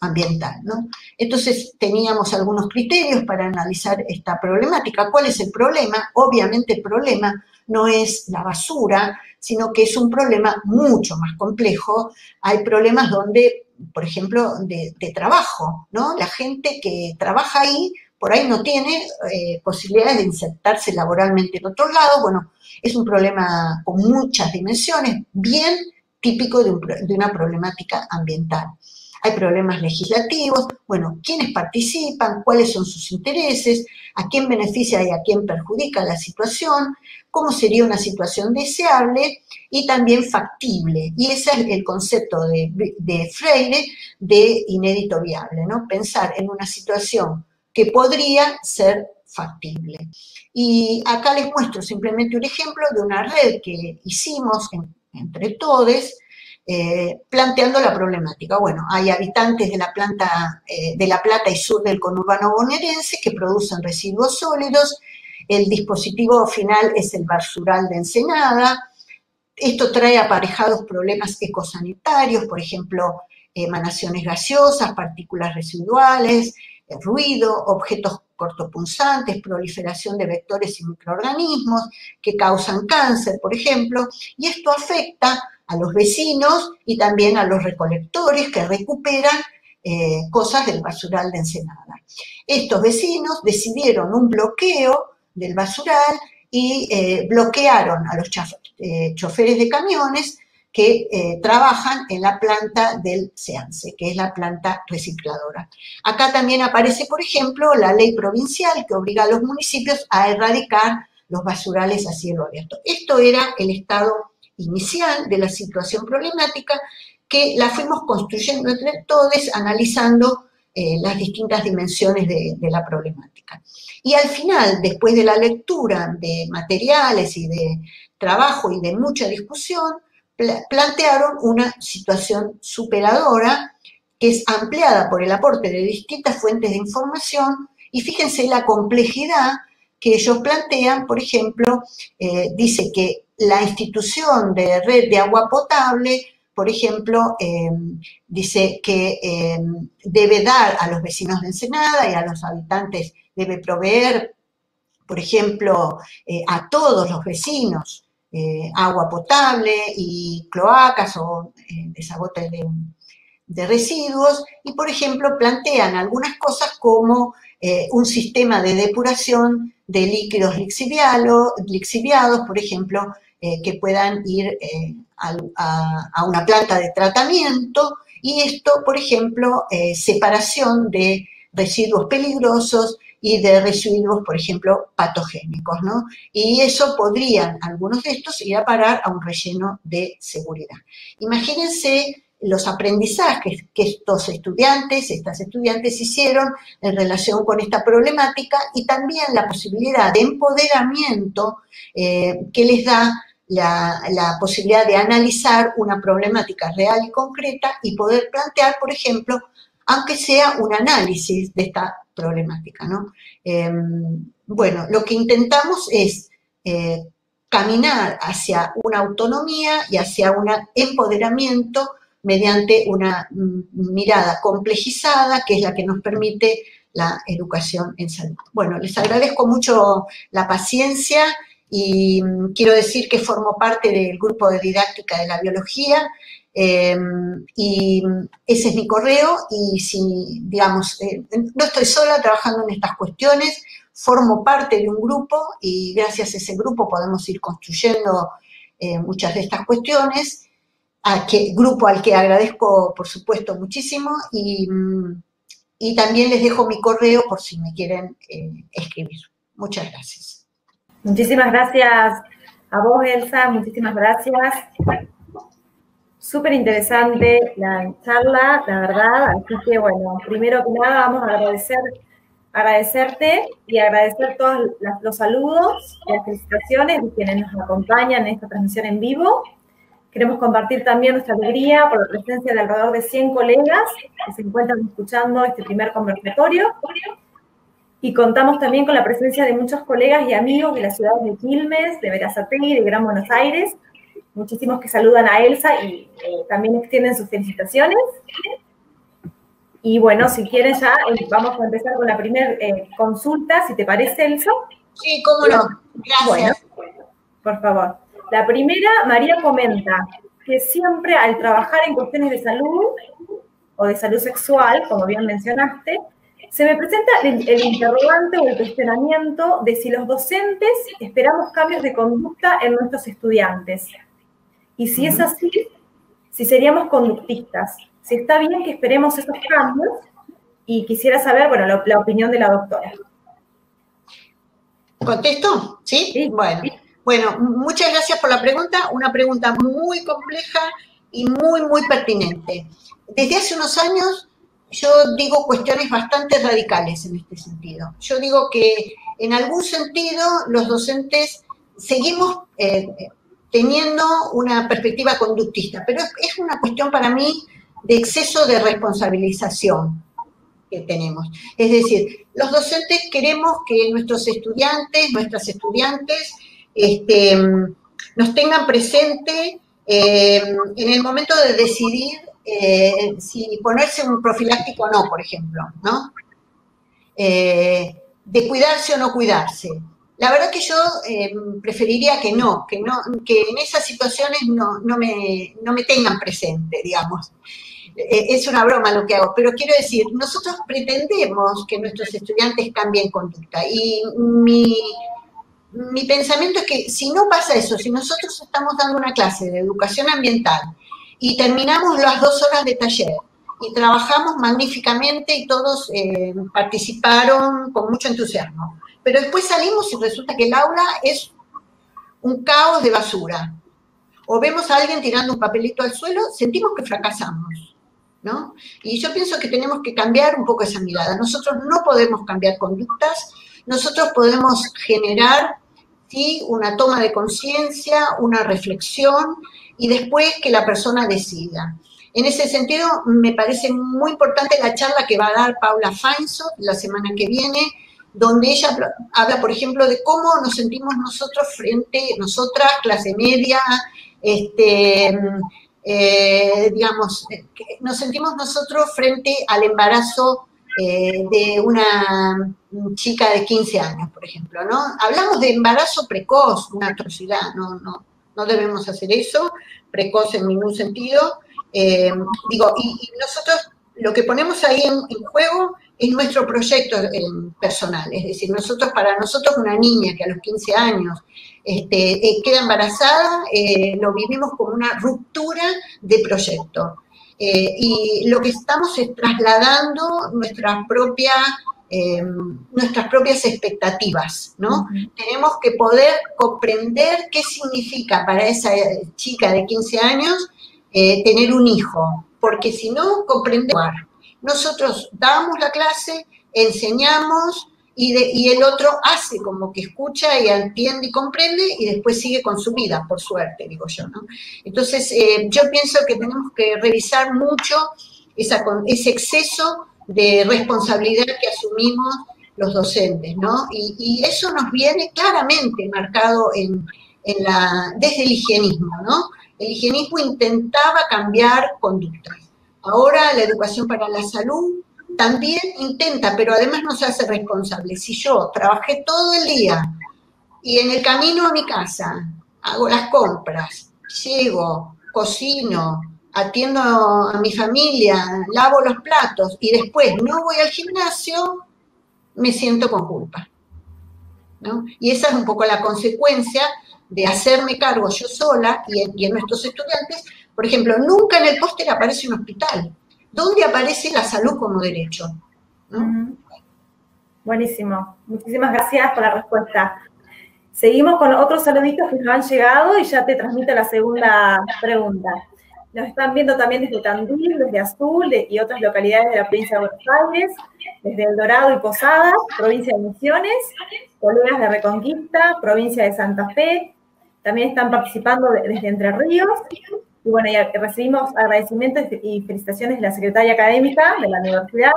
ambiental, ¿no? Entonces teníamos algunos criterios para analizar esta problemática. ¿Cuál es el problema? Obviamente el problema no es la basura, sino que es un problema mucho más complejo. Hay problemas donde, por ejemplo, de trabajo, ¿no? La gente que trabaja ahí, por ahí no tiene posibilidades de insertarse laboralmente en otros lados. Bueno, es un problema con muchas dimensiones, bien típico de una problemática ambiental. Hay problemas legislativos, bueno, ¿quiénes participan? ¿Cuáles son sus intereses? ¿A quién beneficia y a quién perjudica la situación? ¿Cómo sería una situación deseable y también factible? Y ese es el concepto de Freire de inédito viable, ¿no? Pensar en una situación que podría ser factible. Y acá les muestro simplemente un ejemplo de una red que hicimos entre todos, planteando la problemática. Bueno, hay habitantes de La Plata y sur del conurbano bonaerense que producen residuos sólidos. El dispositivo final es el basural de Ensenada. Esto trae aparejados problemas ecosanitarios, por ejemplo, emanaciones gaseosas, partículas residuales, ruido, objetos cortopunzantes, proliferación de vectores y microorganismos que causan cáncer, por ejemplo, y esto afecta a los vecinos y también a los recolectores que recuperan cosas del basural de Ensenada. Estos vecinos decidieron un bloqueo del basural y bloquearon a los choferes de camiones que trabajan en la planta del SEANSE, que es la planta recicladora. Acá también aparece, por ejemplo, la ley provincial que obliga a los municipios a erradicar los basurales a cielo abierto. Esto era el estado inicial de la situación problemática que la fuimos construyendo entre todos, analizando las distintas dimensiones de la problemática. Y al final, después de la lectura de materiales y de trabajo y de mucha discusión, plantearon una situación superadora que es ampliada por el aporte de distintas fuentes de información y fíjense la complejidad que ellos plantean. Por ejemplo, dice que la institución de red de agua potable, por ejemplo, dice que debe dar a los vecinos de Ensenada y a los habitantes, debe proveer, por ejemplo, a todos los vecinos agua potable y cloacas o desagote de residuos, y por ejemplo plantean algunas cosas como un sistema de depuración de líquidos lixiviados, por ejemplo, que puedan ir a una planta de tratamiento, y esto, por ejemplo, separación de residuos peligrosos y de residuos, por ejemplo, patogénicos, ¿no? Y eso podrían, algunos de estos, ir a parar a un relleno de seguridad. Imagínense los aprendizajes que estas estudiantes hicieron en relación con esta problemática y también la posibilidad de empoderamiento que les da la posibilidad de analizar una problemática real y concreta y poder plantear, por ejemplo, aunque sea un análisis de esta problemática, ¿no? Bueno, lo que intentamos es caminar hacia una autonomía y hacia un empoderamiento mediante una mirada complejizada, que es la que nos permite la educación en salud. Bueno, les agradezco mucho la paciencia y quiero decir que formo parte del grupo de didáctica de la biología, y ese es mi correo, y si, digamos, no estoy sola trabajando en estas cuestiones, formo parte de un grupo y gracias a ese grupo podemos ir construyendo muchas de estas cuestiones, grupo al que agradezco, por supuesto, muchísimo, y también les dejo mi correo por si me quieren escribir. Muchas gracias. Muchísimas gracias a vos, Elsa, muchísimas gracias. Súper interesante la charla, la verdad, así que bueno, primero que nada vamos a agradecerte y agradecer todos los saludos y las felicitaciones de quienes nos acompañan en esta transmisión en vivo. Queremos compartir también nuestra alegría por la presencia de alrededor de 100 colegas que se encuentran escuchando este primer conversatorio. Y contamos también con la presencia de muchos colegas y amigos de las ciudades de Quilmes, de Berazategui y de Gran Buenos Aires. Muchísimos que saludan a Elsa y también extienden sus felicitaciones. Y bueno, si quieren ya vamos a empezar con la primera consulta, si te parece, Elsa. Sí, cómo no. Gracias. Bueno, por favor. La primera, María comenta que siempre al trabajar en cuestiones de salud o de salud sexual, como bien mencionaste, se me presenta el interrogante o el cuestionamiento de si los docentes esperamos cambios de conducta en nuestros estudiantes. Y si es así, si seríamos conductistas. si está bien que esperemos esos cambios, y quisiera saber, bueno, la opinión de la doctora. ¿Contesto? ¿Sí? Sí. Bueno, muchas gracias por la pregunta, una pregunta muy compleja y muy, muy pertinente. Desde hace unos años yo digo cuestiones bastante radicales en este sentido. Yo digo que en algún sentido los docentes seguimos teniendo una perspectiva conductista, pero es una cuestión para mí de exceso de responsabilización que tenemos. Es decir, los docentes queremos que nuestros estudiantes, nuestras estudiantes, nos tengan presente en el momento de decidir si ponerse un profiláctico o no, por ejemplo, ¿no? De cuidarse o no cuidarse. La verdad que yo preferiría que no, que en esas situaciones no me tengan presente, digamos. Es una broma lo que hago, pero quiero decir, nosotros pretendemos que nuestros estudiantes cambien conducta y mi pensamiento es que si no pasa eso, si nosotros estamos dando una clase de educación ambiental y terminamos las 2 horas de taller y trabajamos magníficamente y todos participaron con mucho entusiasmo, pero después salimos y resulta que el aula es un caos de basura, o vemos a alguien tirando un papelito al suelo, sentimos que fracasamos, ¿no? Y yo pienso que tenemos que cambiar un poco esa mirada. Nosotros no podemos cambiar conductas, nosotros podemos generar, sí, una toma de conciencia, una reflexión, y después que la persona decida. En ese sentido, me parece muy importante la charla que va a dar Paula Feinsohn la semana que viene, donde ella habla, por ejemplo, de cómo nos sentimos nosotras, clase media, digamos, nos sentimos nosotros frente al embarazo de una chica de 15 años, por ejemplo, ¿no? Hablamos de embarazo precoz, una atrocidad, no debemos hacer eso, precoz en ningún sentido. Y nosotros lo que ponemos ahí en juego es nuestro proyecto personal, es decir, para nosotros una niña que a los 15 años queda embarazada, lo vivimos como una ruptura de proyecto. Y lo que estamos es trasladando nuestras propias expectativas, ¿no? Tenemos que poder comprender qué significa para esa chica de 15 años tener un hijo, porque si no comprendemos, nosotros damos la clase, enseñamos y el otro hace como que escucha y entiende y comprende y después sigue con su vida, por suerte, digo yo, ¿no? Entonces, yo pienso que tenemos que revisar mucho ese exceso de responsabilidad que asumimos los docentes, ¿no? Y eso nos viene claramente marcado desde el higienismo, ¿no? El higienismo intentaba cambiar conductas. Ahora la educación para la salud también intenta, pero además nos hace responsables. Si yo trabajé todo el día y en el camino a mi casa hago las compras, llego, cocino, atiendo a mi familia, lavo los platos y después no voy al gimnasio, me siento con culpa, ¿no? Y esa es un poco la consecuencia de hacerme cargo yo sola y en nuestros estudiantes. Por ejemplo, nunca en el póster aparece un hospital. ¿Dónde aparece la salud como derecho? ¿No? Buenísimo. Muchísimas gracias por la respuesta. Seguimos con otros saluditos que nos han llegado y ya te transmito la segunda pregunta. Nos están viendo también desde Tandil, desde Azul y otras localidades de la provincia de Buenos Aires, desde El Dorado y Posadas, provincia de Misiones, colegas de Reconquista, provincia de Santa Fe. También están participando desde Entre Ríos. Y bueno, ya recibimos agradecimientos y felicitaciones de la secretaria académica de la universidad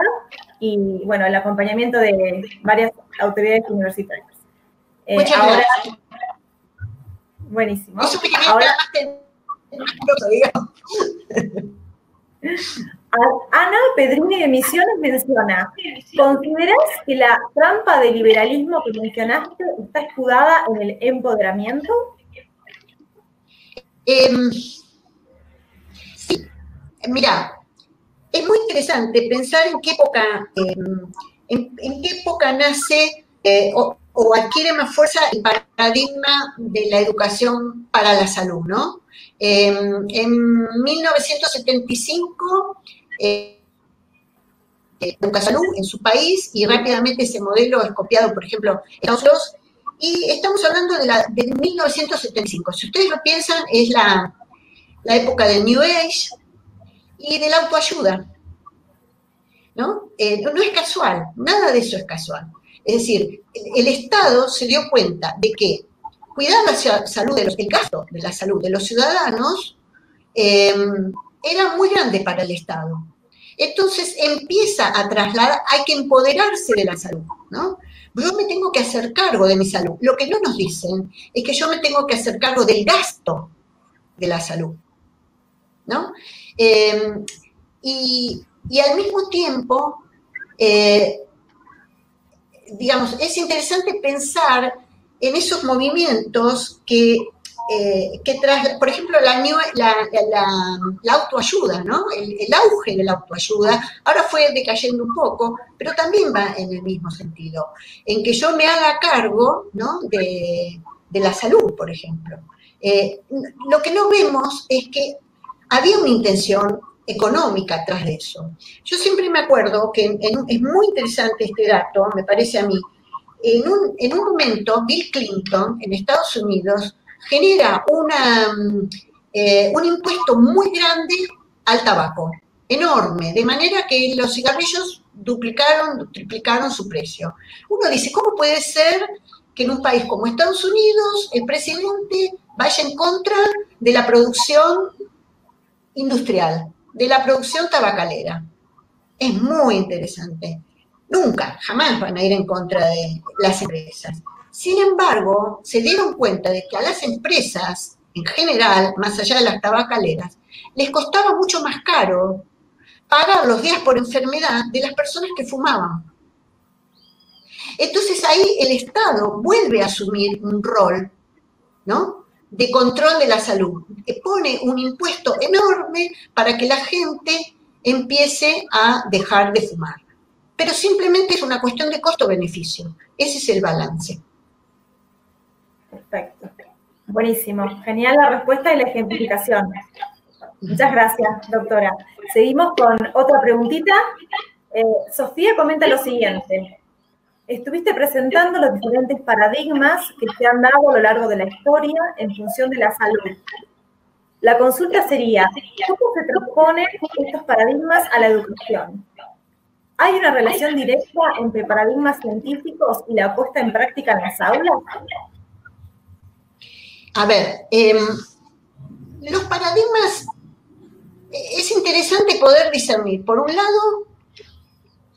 y, bueno, el acompañamiento de varias autoridades universitarias. Muchas gracias. Buenísimo. Ahora, Ana Pedrini de Misiones menciona, ¿considerás que la trampa de liberalismo que mencionaste está escudada en el empoderamiento? Sí, mira, es muy interesante pensar en qué época nace o adquiere más fuerza el paradigma de la educación para la salud, ¿no? En 1975, educación en su país, y rápidamente ese modelo es copiado, por ejemplo, en Estados Unidos, y estamos hablando de 1975. Si ustedes lo piensan, es la época del New Age y de la autoayuda, ¿no? No es casual, nada de eso es casual. Es decir, el Estado se dio cuenta de que cuidar la salud, el gasto de la salud de los ciudadanos era muy grande para el Estado. Entonces empieza a trasladar, hay que empoderarse de la salud, ¿no? Yo me tengo que hacer cargo de mi salud. Lo que no nos dicen es que yo me tengo que hacer cargo del gasto de la salud, ¿no? Y al mismo tiempo, digamos, es interesante pensar en esos movimientos que por ejemplo, la autoayuda, ¿no? El auge de la autoayuda, ahora fue decayendo un poco, pero también va en el mismo sentido, en que yo me haga cargo, ¿no? de la salud, por ejemplo. Lo que no vemos es que había una intención económica atrás de eso. Yo siempre me acuerdo que es muy interesante este dato, me parece a mí. En un momento, Bill Clinton, en Estados Unidos, genera un impuesto muy grande al tabaco, enorme, de manera que los cigarrillos triplicaron su precio. Uno dice, ¿cómo puede ser que en un país como Estados Unidos el presidente vaya en contra de la producción industrial, de la producción tabacalera? Es muy interesante. Nunca, jamás van a ir en contra de las empresas. Sin embargo, se dieron cuenta de que a las empresas, en general, más allá de las tabacaleras, les costaba mucho más caro pagar los días por enfermedad de las personas que fumaban. Entonces ahí el Estado vuelve a asumir un rol, ¿no?, de control de la salud. Pone un impuesto enorme para que la gente empiece a dejar de fumar. Pero simplemente es una cuestión de costo-beneficio. Ese es el balance. Perfecto. Buenísimo. Genial la respuesta y la ejemplificación. Muchas gracias, doctora. Seguimos con otra preguntita. Sofía comenta lo siguiente. Estuviste presentando los diferentes paradigmas que se han dado a lo largo de la historia en función de la salud. La consulta sería, ¿cómo se transponen estos paradigmas a la educación? ¿Hay una relación directa entre paradigmas científicos y la puesta en práctica en las aulas? A ver, los paradigmas, es interesante poder discernir, por un lado,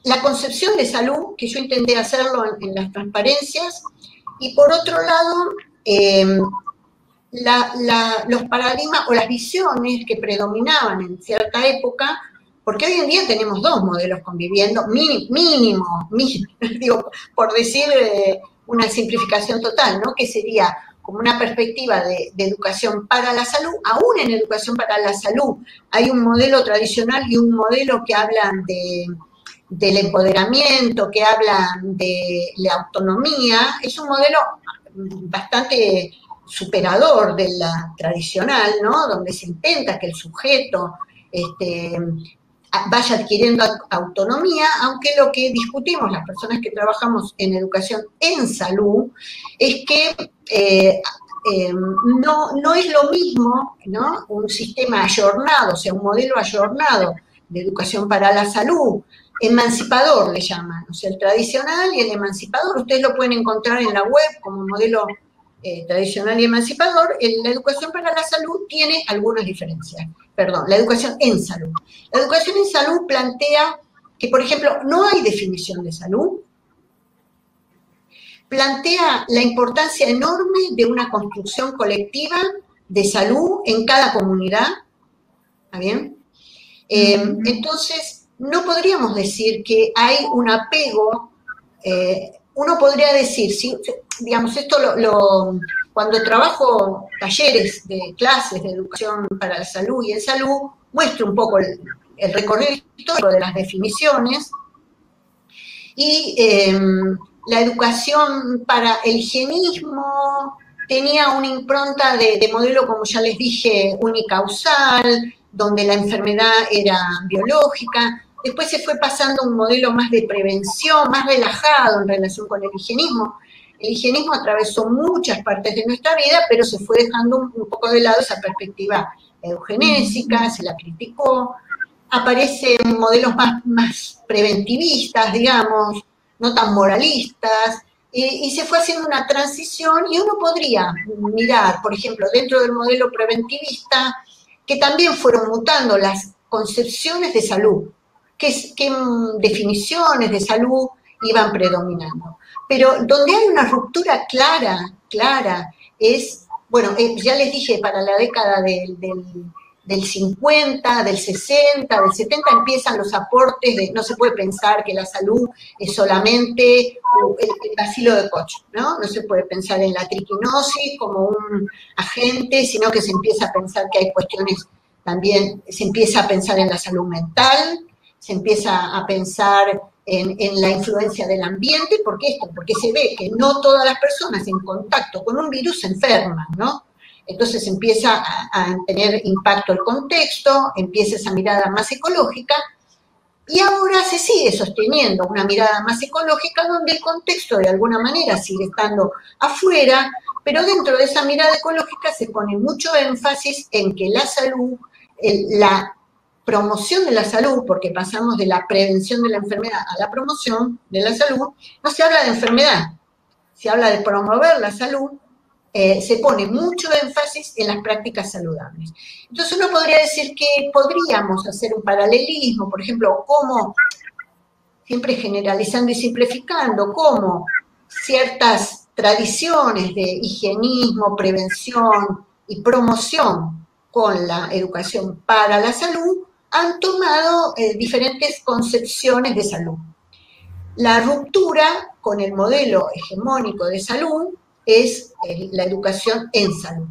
la concepción de salud, que yo intenté hacerlo en las transparencias, y por otro lado, los paradigmas o las visiones que predominaban en cierta época, porque hoy en día tenemos dos modelos conviviendo, mínimo, digo, por decir una simplificación total, ¿no?, que sería como una perspectiva de educación para la salud. Aún en educación para la salud hay un modelo tradicional y un modelo que hablan del empoderamiento, que hablan de la autonomía. Es un modelo bastante superador de la tradicional, ¿no?, donde se intenta que el sujeto vaya adquiriendo autonomía, aunque lo que discutimos las personas que trabajamos en educación en salud es que no es lo mismo, ¿no?, un sistema ayornado, o sea, un modelo ayornado de educación para la salud, emancipador le llaman, o sea, el tradicional y el emancipador. Ustedes lo pueden encontrar en la web como modelo tradicional y emancipador. La educación para la salud tiene algunas diferencias. Perdón, la educación en salud. La educación en salud plantea que, por ejemplo, no hay definición de salud. Plantea la importancia enorme de una construcción colectiva de salud en cada comunidad. ¿Está bien? Entonces, no podríamos decir que hay un apego. Uno podría decir, digamos, esto cuando trabajo talleres de clases de educación para la salud y en salud, muestro un poco el recorrido histórico de las definiciones y la educación para el higienismo tenía una impronta de modelo, como ya les dije, unicausal, donde la enfermedad era biológica. Después se fue pasando a un modelo más de prevención, más relajado en relación con el higienismo. El higienismo atravesó muchas partes de nuestra vida, pero se fue dejando un poco de lado esa perspectiva eugenésica, se la criticó. Aparecen modelos más preventivistas, digamos, no tan moralistas, y se fue haciendo una transición, y uno podría mirar, por ejemplo, dentro del modelo preventivista, que también fueron mutando las concepciones de salud, qué definiciones de salud iban predominando. Pero donde hay una ruptura clara, es, bueno, ya les dije, para la década del 50, del 60, del 70 empiezan los aportes de, no se puede pensar que la salud es solamente el bacilo de Koch, ¿no? No se puede pensar en la triquinosis como un agente, sino que se empieza a pensar que hay cuestiones también, se empieza a pensar en la salud mental, se empieza a pensar en la influencia del ambiente, ¿por qué esto? Porque se ve que no todas las personas en contacto con un virus se enferman, ¿no? Entonces empieza a tener impacto el contexto, empieza esa mirada más ecológica, y ahora se sigue sosteniendo una mirada más ecológica donde el contexto de alguna manera sigue estando afuera, pero dentro de esa mirada ecológica se pone mucho énfasis en que la salud, la promoción de la salud, porque pasamos de la prevención de la enfermedad a la promoción de la salud, no se habla de enfermedad, se habla de promover la salud. Se pone mucho énfasis en las prácticas saludables. Entonces uno podría decir que podríamos hacer un paralelismo, por ejemplo, cómo, siempre generalizando y simplificando, cómo ciertas tradiciones de higienismo, prevención y promoción con la educación para la salud han tomado diferentes concepciones de salud. La ruptura con el modelo hegemónico de salud es la educación en salud.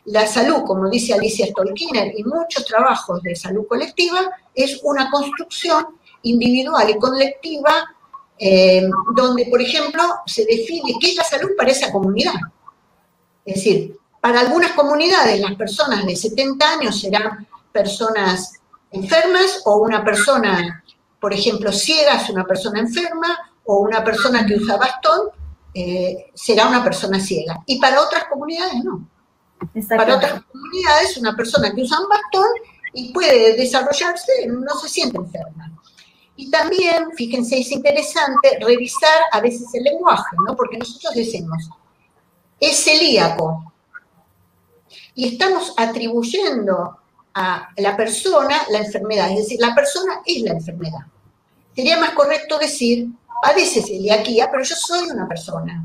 La salud, como dice Alicia Stolkiner, y muchos trabajos de salud colectiva, es una construcción individual y colectiva donde, por ejemplo, se define qué es la salud para esa comunidad. Es decir, para algunas comunidades, las personas de 70 años serán personas enfermas, o una persona, por ejemplo, ciega es una persona enferma, o una persona que usa bastón será una persona ciega. Y para otras comunidades no. Para otras comunidades, una persona que usa un bastón y puede desarrollarse, no se siente enferma. Y también, fíjense, es interesante revisar a veces el lenguaje, ¿no? Porque nosotros decimos, es celíaco, y estamos atribuyendo a la persona la enfermedad, es decir, la persona es la enfermedad. Sería más correcto decir, padece celiaquía, pero yo soy una persona,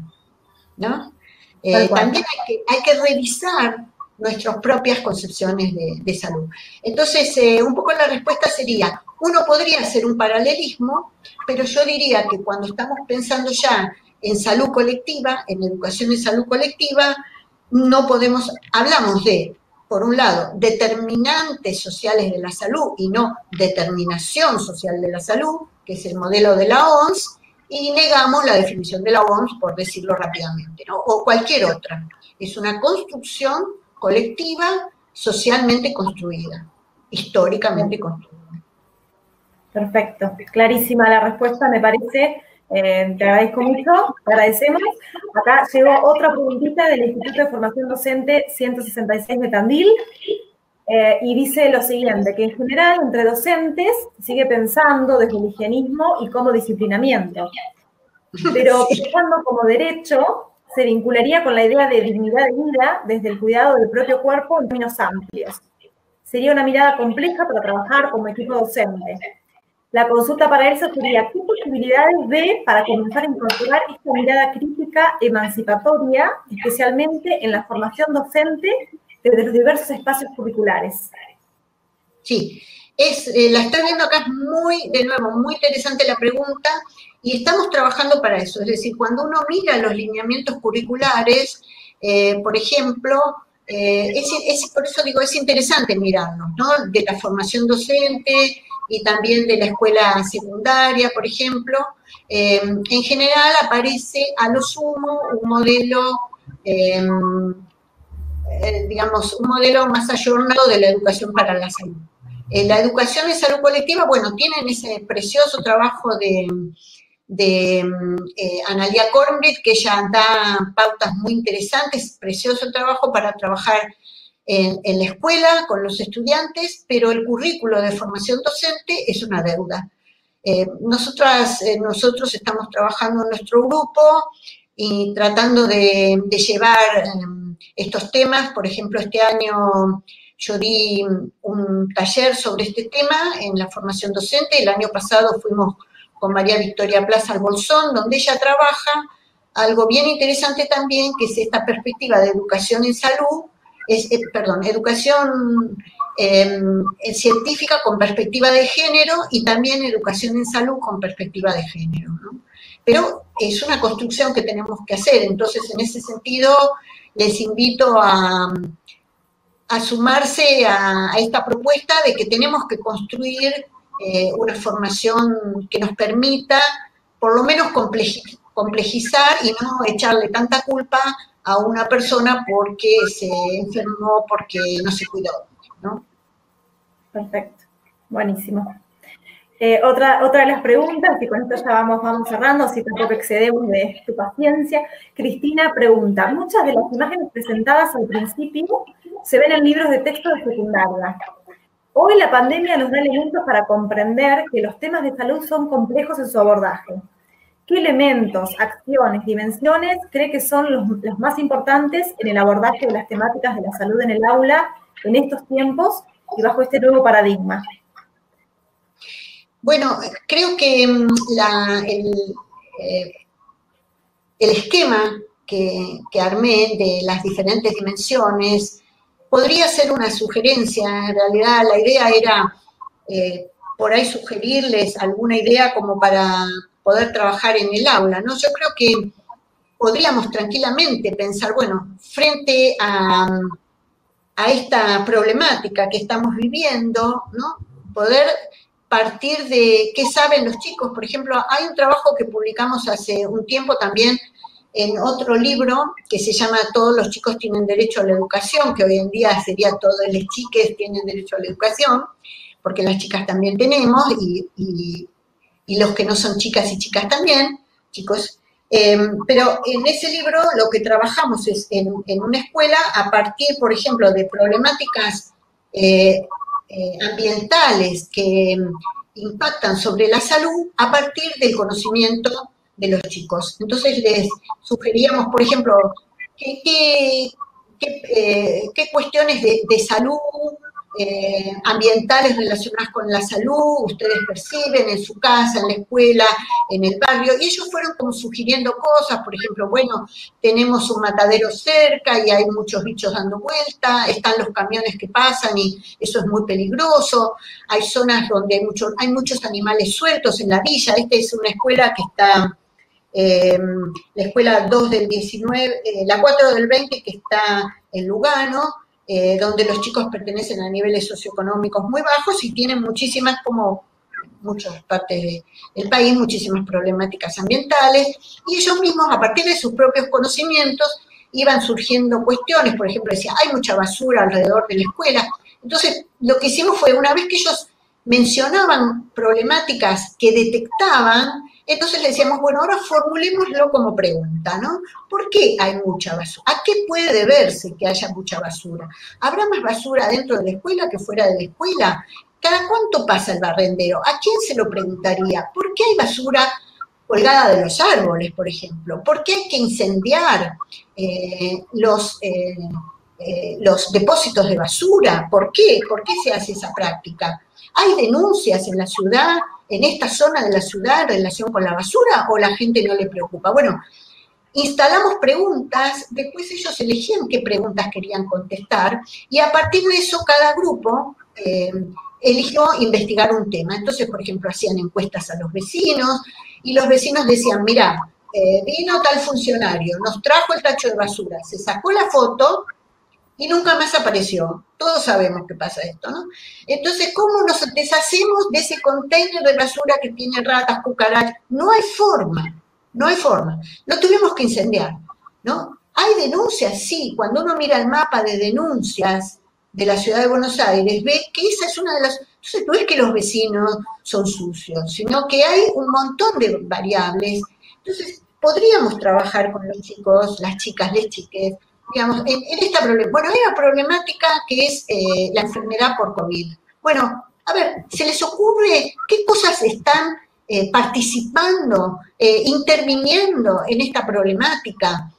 ¿no? También hay que revisar nuestras propias concepciones de salud. Entonces, un poco la respuesta sería, uno podría hacer un paralelismo, pero yo diría que cuando estamos pensando ya en salud colectiva, en educación de salud colectiva, no podemos, hablamos de, por un lado, determinantes sociales de la salud y no determinación social de la salud, que es el modelo de la OMS, y negamos la definición de la OMS, por decirlo rápidamente, ¿no? O cualquier otra. Es una construcción colectiva, socialmente construida, históricamente construida. Perfecto, clarísima la respuesta, me parece. Te agradezco mucho, te agradecemos. Acá llegó otra preguntita del Instituto de Formación Docente 166 de Tandil, y dice lo siguiente, que en general entre docentes sigue pensando desde el higienismo y como disciplinamiento, pero pensando como derecho se vincularía con la idea de dignidad de vida desde el cuidado del propio cuerpo en términos amplios. Sería una mirada compleja para trabajar como equipo docente. La consulta para eso sería, ¿qué posibilidades ve para comenzar a incorporar esta mirada crítica emancipatoria, especialmente en la formación docente desde los diversos espacios curriculares? Sí, la estoy viendo acá, de nuevo, muy interesante la pregunta, y estamos trabajando para eso. Es decir, cuando uno mira los lineamientos curriculares, por ejemplo, por eso digo, es interesante mirarlos, ¿no? De la formación docente y también de la escuela secundaria, por ejemplo. En general aparece a lo sumo un modelo, digamos, un modelo más ayornado de la educación para la salud. La educación en salud colectiva, bueno, tienen ese precioso trabajo de Analia Kornblit, que ella da pautas muy interesantes, precioso trabajo para trabajar en la escuela con los estudiantes, pero el currículo de formación docente es una deuda. Nosotros estamos trabajando en nuestro grupo y tratando de llevar estos temas. Por ejemplo, este año yo di un taller sobre este tema en la formación docente. El año pasado fuimos con María Victoria Plaza al Bolsón, donde ella trabaja algo bien interesante también, que es esta perspectiva de educación en salud, educación científica con perspectiva de género y también educación en salud con perspectiva de género, ¿no? Pero es una construcción que tenemos que hacer, entonces en ese sentido les invito a sumarse a esta propuesta de que tenemos que construir una formación que nos permita por lo menos complejizar y no echarle tanta culpa a una persona porque se enfermó, porque no se cuidó, ¿no? Perfecto, buenísimo. Otra de las preguntas, y con esto ya vamos cerrando, si tampoco excedemos de tu paciencia. Cristina pregunta, muchas de las imágenes presentadas al principio se ven en libros de texto de secundaria. Hoy la pandemia nos da elementos para comprender que los temas de salud son complejos en su abordaje. ¿Qué elementos, acciones, dimensiones cree que son los más importantes en el abordaje de las temáticas de la salud en el aula en estos tiempos y bajo este nuevo paradigma? Bueno, creo que el esquema que armé de las diferentes dimensiones podría ser una sugerencia. En realidad la idea era por ahí sugerirles alguna idea como para poder trabajar en el aula, ¿no? Yo creo que podríamos tranquilamente pensar, bueno, frente a esta problemática que estamos viviendo, ¿no? Poder partir de qué saben los chicos. Por ejemplo, hay un trabajo que publicamos hace un tiempo también en otro libro que se llama Todos los chicos tienen derecho a la educación, que hoy en día sería todos los chiques tienen derecho a la educación, porque las chicas también tenemos, y los que no son chicas y chicas también, chicos. Pero en ese libro lo que trabajamos es en una escuela a partir, por ejemplo, de problemáticas ambientales que impactan sobre la salud a partir del conocimiento de los chicos. Entonces les sugeríamos, por ejemplo, qué cuestiones de salud, ambientales relacionadas con la salud ustedes perciben en su casa, en la escuela, en el barrio, y ellos fueron como sugiriendo cosas. Por ejemplo, bueno, tenemos un matadero cerca y hay muchos bichos dando vuelta, están los camiones que pasan y eso es muy peligroso, hay zonas donde hay muchos animales sueltos en la villa. Esta es una escuela que está, la escuela 2 del 19, la 4 del 20 que está en Lugano, donde los chicos pertenecen a niveles socioeconómicos muy bajos y tienen muchísimas, como muchas partes del país, muchísimas problemáticas ambientales, y ellos mismos, a partir de sus propios conocimientos, iban surgiendo cuestiones. Por ejemplo, decía, hay mucha basura alrededor de la escuela. Entonces, lo que hicimos fue, una vez que ellos mencionaban problemáticas que detectaban, entonces le decíamos, bueno, ahora formulémoslo como pregunta, ¿no? ¿Por qué hay mucha basura? ¿A qué puede deberse que haya mucha basura? ¿Habrá más basura dentro de la escuela que fuera de la escuela? ¿Cada cuánto pasa el barrendero? ¿A quién se lo preguntaría? ¿Por qué hay basura colgada de los árboles, por ejemplo? ¿Por qué hay que incendiar los depósitos de basura? ¿Por qué? ¿Por qué se hace esa práctica? ¿Hay denuncias en la ciudad, en esta zona de la ciudad, en relación con la basura, o la gente no le preocupa? Bueno, instalamos preguntas, después ellos elegían qué preguntas querían contestar, y a partir de eso cada grupo eligió investigar un tema. Entonces, por ejemplo, hacían encuestas a los vecinos, y los vecinos decían, mirá, vino tal funcionario, nos trajo el tacho de basura, se sacó la foto, y nunca más apareció. Todos sabemos que pasa esto, ¿no? Entonces, ¿cómo nos deshacemos de ese container de basura que tiene ratas, cucarachas? No hay forma, no hay forma. Lo tuvimos que incendiar, ¿no? ¿Hay denuncias? Sí. Cuando uno mira el mapa de denuncias de la ciudad de Buenos Aires, ve que esa es una de las... Entonces, no es que los vecinos son sucios, sino que hay un montón de variables. Entonces, podríamos trabajar con los chicos, las chicas, les chiques, digamos, en esta problemática. Bueno, hay una problemática que es la enfermedad por COVID. Bueno, a ver, ¿se les ocurre qué cosas están participando, interviniendo en esta problemática?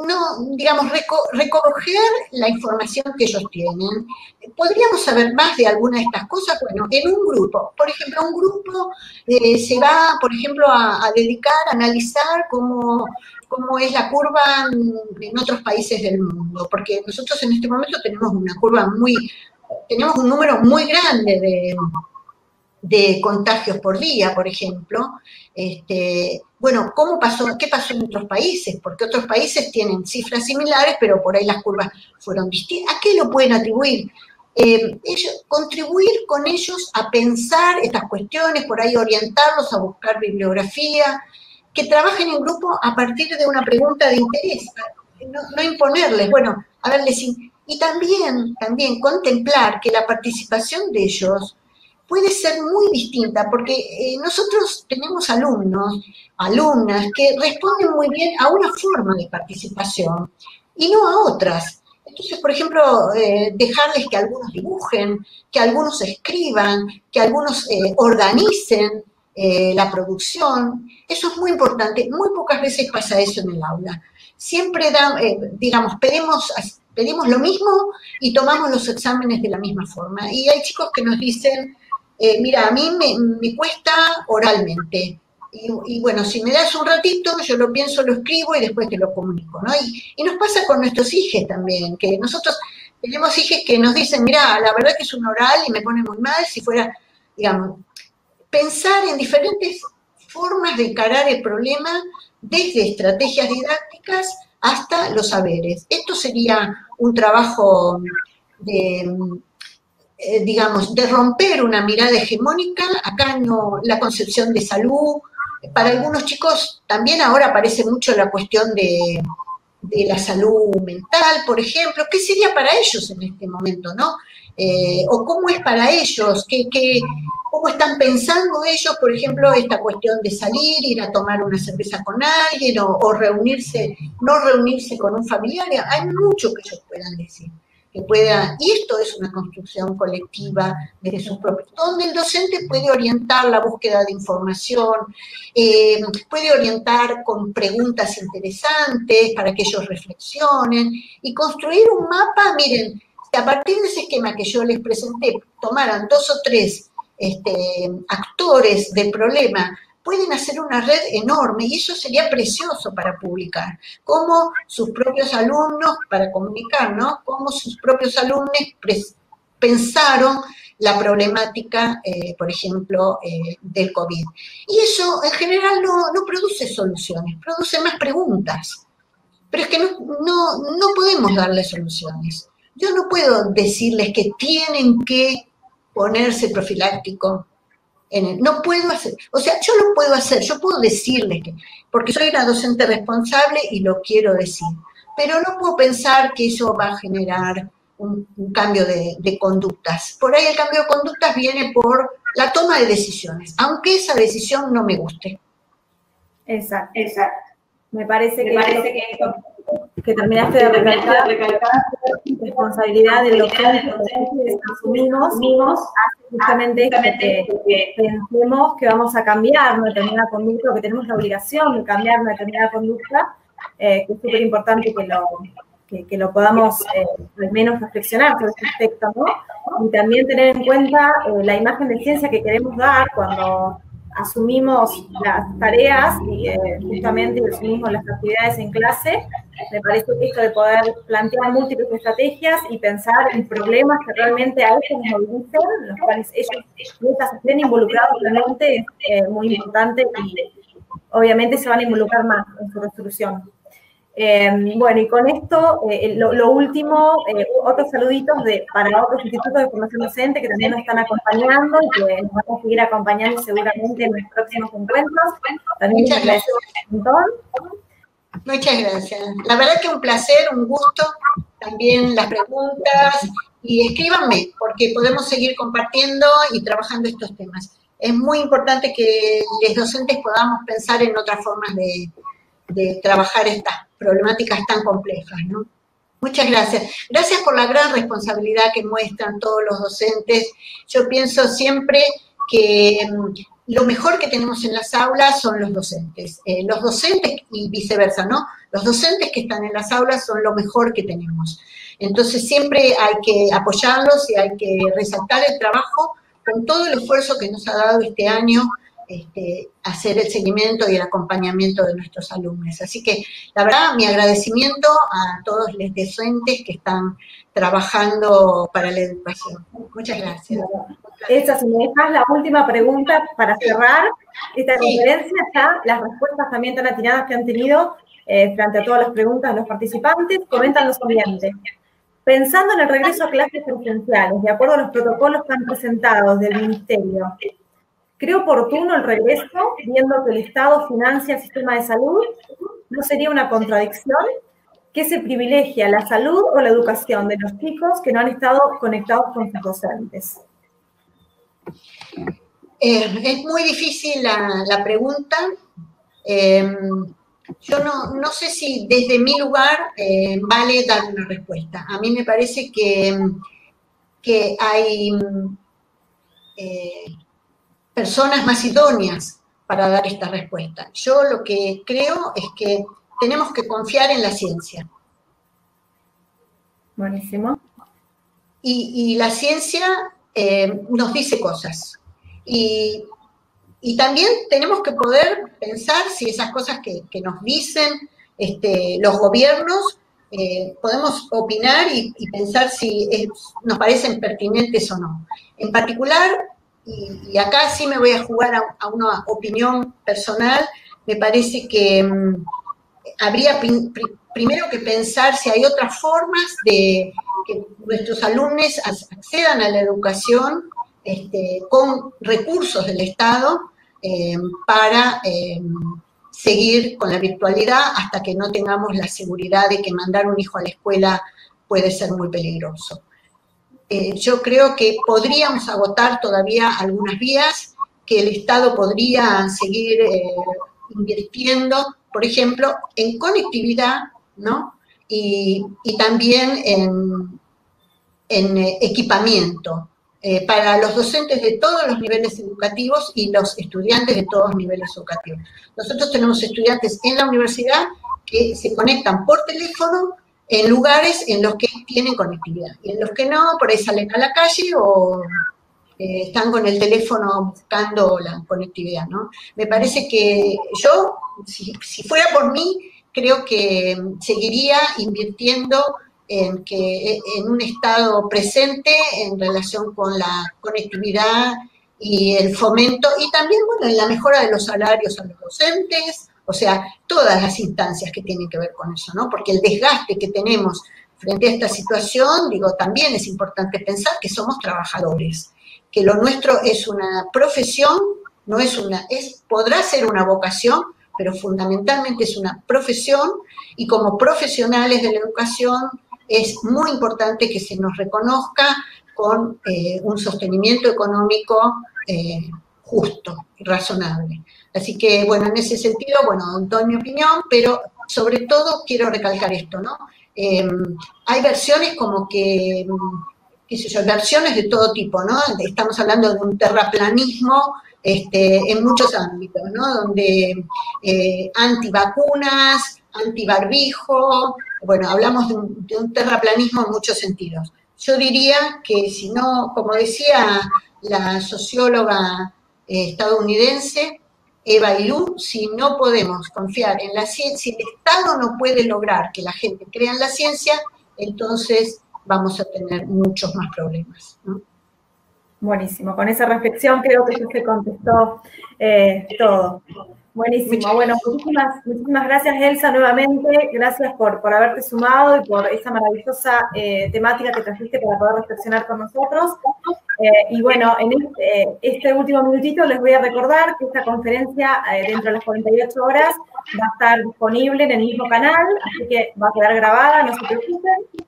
No, digamos, recoger la información que ellos tienen. ¿Podríamos saber más de alguna de estas cosas? Bueno, en un grupo, por ejemplo, un grupo se va, por ejemplo, a dedicar a analizar cómo es la curva en otros países del mundo, porque nosotros en este momento tenemos una curva tenemos un número muy grande de contagios por día, por ejemplo. Bueno, ¿qué pasó en otros países? Porque otros países tienen cifras similares, pero por ahí las curvas fueron distintas. ¿A qué lo pueden atribuir? Contribuir con ellos a pensar estas cuestiones, por ahí orientarlos a buscar bibliografía, que trabajen en grupo a partir de una pregunta de interés, no imponerles, bueno, a verles, y también contemplar que la participación de ellos puede ser muy distinta, porque nosotros tenemos alumnas que responden muy bien a una forma de participación y no a otras. Entonces, por ejemplo, dejarles que algunos dibujen, que algunos escriban, que algunos organicen la producción. Eso es muy importante. Muy pocas veces pasa eso en el aula. Siempre digamos, pedimos lo mismo y tomamos los exámenes de la misma forma. Y hay chicos que nos dicen, mira, a mí me cuesta oralmente. Y bueno, si me das un ratito, yo lo pienso, lo escribo y después te lo comunico, ¿no? Y nos pasa con nuestros hijos también, que nosotros tenemos hijos que nos dicen, mira, la verdad que es un oral y me pone muy mal si fuera, digamos, pensar en diferentes formas de encarar el problema, desde estrategias didácticas hasta los saberes. Esto sería un trabajo digamos, de romper una mirada hegemónica. Acá no, la concepción de salud, para algunos chicos también ahora aparece mucho la cuestión de la salud mental, por ejemplo. ¿Qué sería para ellos en este momento, no? O cómo es para ellos, cómo están pensando ellos, por ejemplo, esta cuestión de salir, ir a tomar una cerveza con alguien, o reunirse, no reunirse con un familiar. Hay mucho que ellos puedan decir. Y esto es una construcción colectiva desde sus propios, donde el docente puede orientar la búsqueda de información, puede orientar con preguntas interesantes para que ellos reflexionen y construir un mapa. Miren, a partir de ese esquema que yo les presenté, tomaran 2 o 3 actores del problema, pueden hacer una red enorme y eso sería precioso para publicar. Como sus propios alumnos, para comunicar, ¿no? Cómo sus propios alumnos pensaron la problemática, por ejemplo, del COVID. Y eso en general no produce soluciones, produce más preguntas. Pero es que no podemos darles soluciones. Yo no puedo decirles que tienen que ponerse profiláctico. No puedo hacer, o sea, yo lo puedo hacer, yo puedo decirles que, porque soy una docente responsable y lo quiero decir, pero no puedo pensar que eso va a generar un cambio de conductas. Por ahí el cambio de conductas viene por la toma de decisiones, aunque esa decisión no me guste. Exacto. Me parece que terminaste de recalcar responsabilidad de los que asumimos, justamente esto, que pensemos que vamos a cambiar una determinada conducta, o que tenemos la obligación de cambiar una determinada conducta, que es súper importante que lo podamos al menos reflexionar sobre este aspecto, ¿no? Y también tener en cuenta la imagen de ciencia que queremos dar cuando asumimos las tareas y justamente asumimos las actividades en clase. Me parece que esto de poder plantear múltiples estrategias y pensar en problemas que realmente a ellos nos movilicen, los cuales ellos estén involucrados realmente, es muy importante y obviamente se van a involucrar más en su resolución. Bueno, y con esto, lo último, otros saluditos para otros institutos de formación docente que también nos están acompañando y que nos van a seguir acompañando seguramente en los próximos encuentros. También les agradecemos un montón. Muchas gracias. La verdad que un placer, un gusto, también las preguntas, y escríbanme, porque podemos seguir compartiendo y trabajando estos temas. Es muy importante que los docentes podamos pensar en otras formas de trabajar estas problemáticas tan complejas, ¿no? Muchas gracias. Gracias por la gran responsabilidad que muestran todos los docentes. Yo pienso siempre que lo mejor que tenemos en las aulas son los docentes y viceversa, ¿no? Los docentes que están en las aulas son lo mejor que tenemos. Entonces siempre hay que apoyarlos y hay que resaltar el trabajo con todo el esfuerzo que nos ha dado este año hacer el seguimiento y el acompañamiento de nuestros alumnos. Así que, la verdad, mi agradecimiento a todos los docentes que están trabajando para la educación. Muchas gracias. Esa, si me dejas la última pregunta para cerrar esta conferencia, ya las respuestas también tan atinadas que han tenido frente a todas las preguntas de los participantes, comentan lo siguiente. Pensando en el regreso a clases presenciales, de acuerdo a los protocolos que han presentado del Ministerio, ¿creo oportuno el regreso, viendo que el Estado financia el sistema de salud? ¿No sería una contradicción? ¿Qué se privilegia, la salud o la educación de los chicos que no han estado conectados con sus docentes? Es muy difícil la pregunta. Yo no sé si desde mi lugar vale dar una respuesta. A mí me parece que hay personas más idóneas para dar esta respuesta. Yo lo que creo es que tenemos que confiar en la ciencia. Buenísimo. Y la ciencia nos dice cosas. Y también tenemos que poder pensar si esas cosas que nos dicen los gobiernos, podemos opinar y pensar si nos parecen pertinentes o no. En particular, y acá sí me voy a jugar a una opinión personal, me parece que habría primero que pensar si hay otras formas de que nuestros alumnos accedan a la educación con recursos del Estado para seguir con la virtualidad hasta que no tengamos la seguridad de que mandar un hijo a la escuela puede ser muy peligroso. Yo creo que podríamos agotar todavía algunas vías, que el Estado podría seguir invirtiendo, por ejemplo, en conectividad, ¿no? Y también en equipamiento para los docentes de todos los niveles educativos y los estudiantes de todos los niveles educativos. Nosotros tenemos estudiantes en la universidad que se conectan por teléfono en lugares en los que tienen conectividad, y en los que no, por ahí salen a la calle o están con el teléfono buscando la conectividad, ¿no? Me parece que yo, si fuera por mí, creo que seguiría invirtiendo en un estado presente en relación con la conectividad y el fomento, y también, bueno, en la mejora de los salarios a los docentes, o sea, todas las instancias que tienen que ver con eso, ¿no? Porque el desgaste que tenemos frente a esta situación, digo, también es importante pensar que somos trabajadores, que lo nuestro es una profesión, no es podrá ser una vocación, pero fundamentalmente es una profesión, y como profesionales de la educación es muy importante que se nos reconozca con un sostenimiento económico justo y razonable. Así que, bueno, en ese sentido, bueno, doy mi opinión, pero sobre todo quiero recalcar esto, ¿no? Hay versiones como que, qué sé yo, versiones de todo tipo, ¿no? Estamos hablando de un terraplanismo en muchos ámbitos, ¿no? Donde antivacunas, antibarbijo, bueno, hablamos de un terraplanismo en muchos sentidos. Yo diría que si no, como decía la socióloga estadounidense, Eva Ilú, si no podemos confiar en la ciencia, si el Estado no puede lograr que la gente crea en la ciencia, entonces vamos a tener muchos más problemas, ¿no? Buenísimo, con esa reflexión creo que ya se contestó todo. Buenísimo, bueno, muchísimas gracias, Elsa, nuevamente, gracias por haberte sumado y por esa maravillosa temática que trajiste para poder reflexionar con nosotros. Y bueno, en este último minutito les voy a recordar que esta conferencia dentro de las 48 horas va a estar disponible en el mismo canal, así que va a quedar grabada, no se preocupen.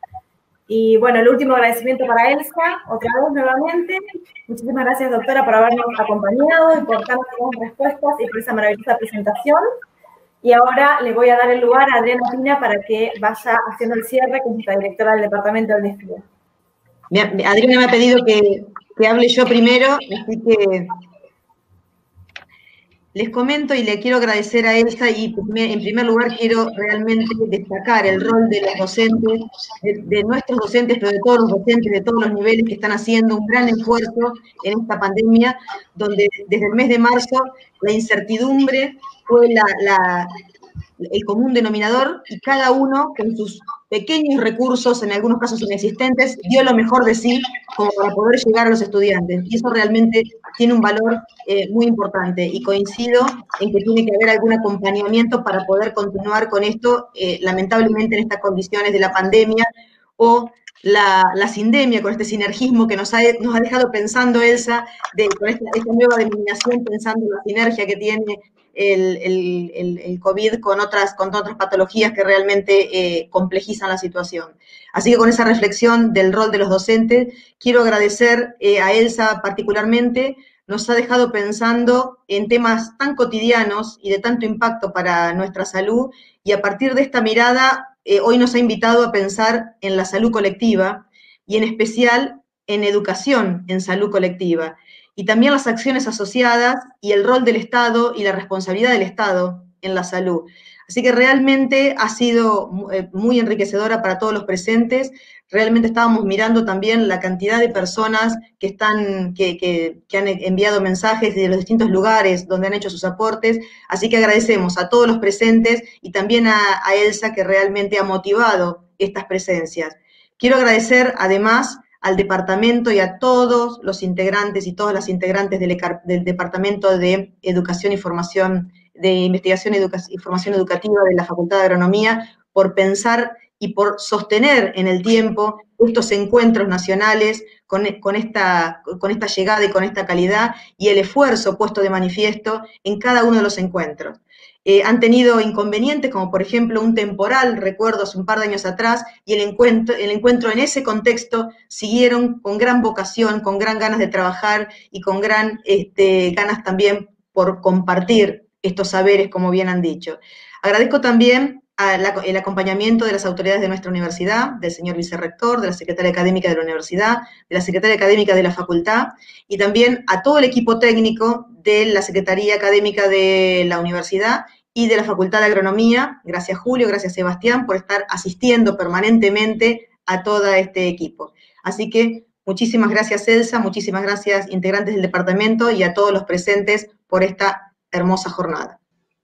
Y bueno, el último agradecimiento para Elsa, otra vez nuevamente. Muchísimas gracias, doctora, por habernos acompañado y por tantas respuestas y por esa maravillosa presentación. Y ahora le voy a dar el lugar a Adriana Pina para que vaya haciendo el cierre, que es nuestra directora del Departamento del Desfile. Adriana me ha pedido que hable yo primero, así que les comento y le quiero agradecer a Elsa y en primer lugar quiero realmente destacar el rol de los docentes, de nuestros docentes, pero de todos los docentes de todos los niveles que están haciendo un gran esfuerzo en esta pandemia, donde desde el mes de marzo la incertidumbre fue el común denominador y cada uno con sus pequeños recursos, en algunos casos inexistentes, dio lo mejor de sí como para poder llegar a los estudiantes. Y eso realmente tiene un valor muy importante. Y coincido en que tiene que haber algún acompañamiento para poder continuar con esto, lamentablemente en estas condiciones de la pandemia o la sindemia, con este sinergismo que nos ha dejado pensando Elsa, con esta nueva denominación, pensando en la sinergia que tiene el COVID con otras patologías que realmente complejizan la situación. Así que con esa reflexión del rol de los docentes, quiero agradecer a Elsa particularmente, nos ha dejado pensando en temas tan cotidianos y de tanto impacto para nuestra salud, y a partir de esta mirada, hoy nos ha invitado a pensar en la salud colectiva y en especial en educación en salud colectiva. Y también las acciones asociadas y el rol del Estado y la responsabilidad del Estado en la salud. Así que realmente ha sido muy enriquecedora para todos los presentes. Realmente estábamos mirando también la cantidad de personas que han enviado mensajes de los distintos lugares donde han hecho sus aportes. Así que agradecemos a todos los presentes y también a Elsa, que realmente ha motivado estas presencias. Quiero agradecer además al departamento y a todos los integrantes y todas las integrantes del Departamento de Educación y Formación, de Investigación y Formación Educativa de la Facultad de Agronomía, por pensar y por sostener en el tiempo estos encuentros nacionales con esta llegada y con esta calidad, y el esfuerzo puesto de manifiesto en cada uno de los encuentros. Han tenido inconvenientes, como por ejemplo un temporal, recuerdo hace un par de años atrás, y el encuentro en ese contexto siguieron con gran vocación, con gran ganas de trabajar y con gran ganas también por compartir estos saberes, como bien han dicho. Agradezco también el acompañamiento de las autoridades de nuestra universidad, del señor vicerrector, de la secretaria académica de la universidad, de la secretaria académica de la facultad, y también a todo el equipo técnico de la Secretaría Académica de la Universidad y de la Facultad de Agronomía. Gracias, Julio, gracias, Sebastián, por estar asistiendo permanentemente a todo este equipo. Así que muchísimas gracias, Elsa, muchísimas gracias, integrantes del departamento, y a todos los presentes por esta hermosa jornada.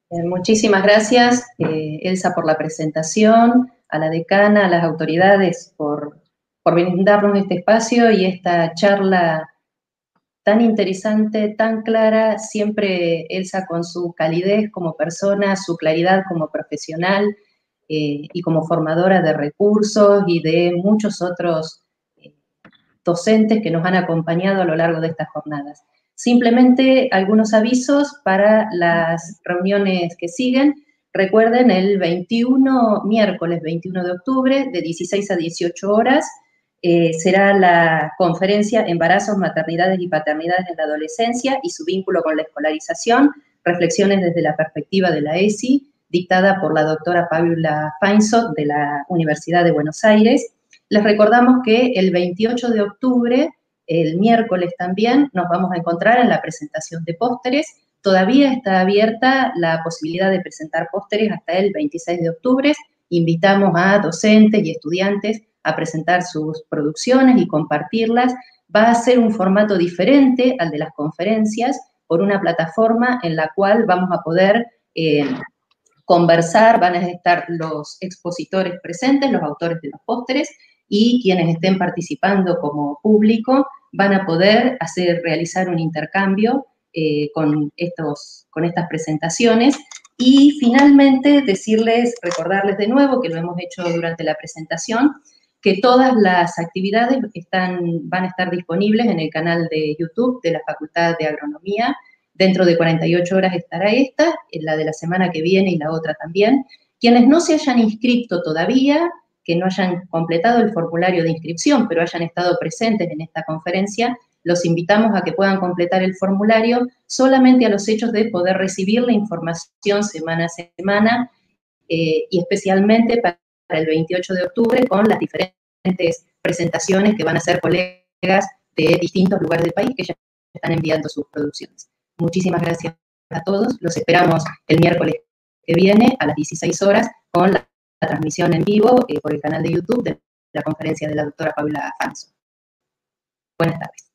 Muchísimas gracias, Elsa, por la presentación, a la decana, a las autoridades por brindarnos este espacio y esta charla tan interesante, tan clara, siempre Elsa con su calidez como persona, su claridad como profesional y como formadora de recursos y de muchos otros docentes que nos han acompañado a lo largo de estas jornadas. Simplemente algunos avisos para las reuniones que siguen. Recuerden, el miércoles 21 de octubre, de 16 a 18 horas, será la conferencia Embarazos, Maternidades y Paternidades en la Adolescencia y su vínculo con la escolarización, reflexiones desde la perspectiva de la ESI, dictada por la doctora Paula Feinsod de la Universidad de Buenos Aires. Les recordamos que el 28 de octubre, el miércoles también, nos vamos a encontrar en la presentación de pósteres. Todavía está abierta la posibilidad de presentar pósteres hasta el 26 de octubre. Invitamos a docentes y estudiantes a presentar sus producciones y compartirlas. Va a ser un formato diferente al de las conferencias, por una plataforma en la cual vamos a poder conversar, van a estar los expositores presentes, los autores de los pósteres, y quienes estén participando como público van a poder realizar un intercambio con estas presentaciones. Y finalmente recordarles de nuevo, que lo hemos hecho durante la presentación, que todas las actividades van a estar disponibles en el canal de YouTube de la Facultad de Agronomía. Dentro de 48 horas estará esta, la de la semana que viene y la otra también. Quienes no se hayan inscrito todavía, que no hayan completado el formulario de inscripción, pero hayan estado presentes en esta conferencia, los invitamos a que puedan completar el formulario solamente a los hechos de poder recibir la información semana a semana, y especialmente para el 28 de octubre con las diferentes presentaciones que van a hacer colegas de distintos lugares del país que ya están enviando sus producciones. Muchísimas gracias a todos. Los esperamos el miércoles que viene a las 16 horas con la transmisión en vivo por el canal de YouTube de la conferencia de la doctora Paula Fanzo. Buenas tardes.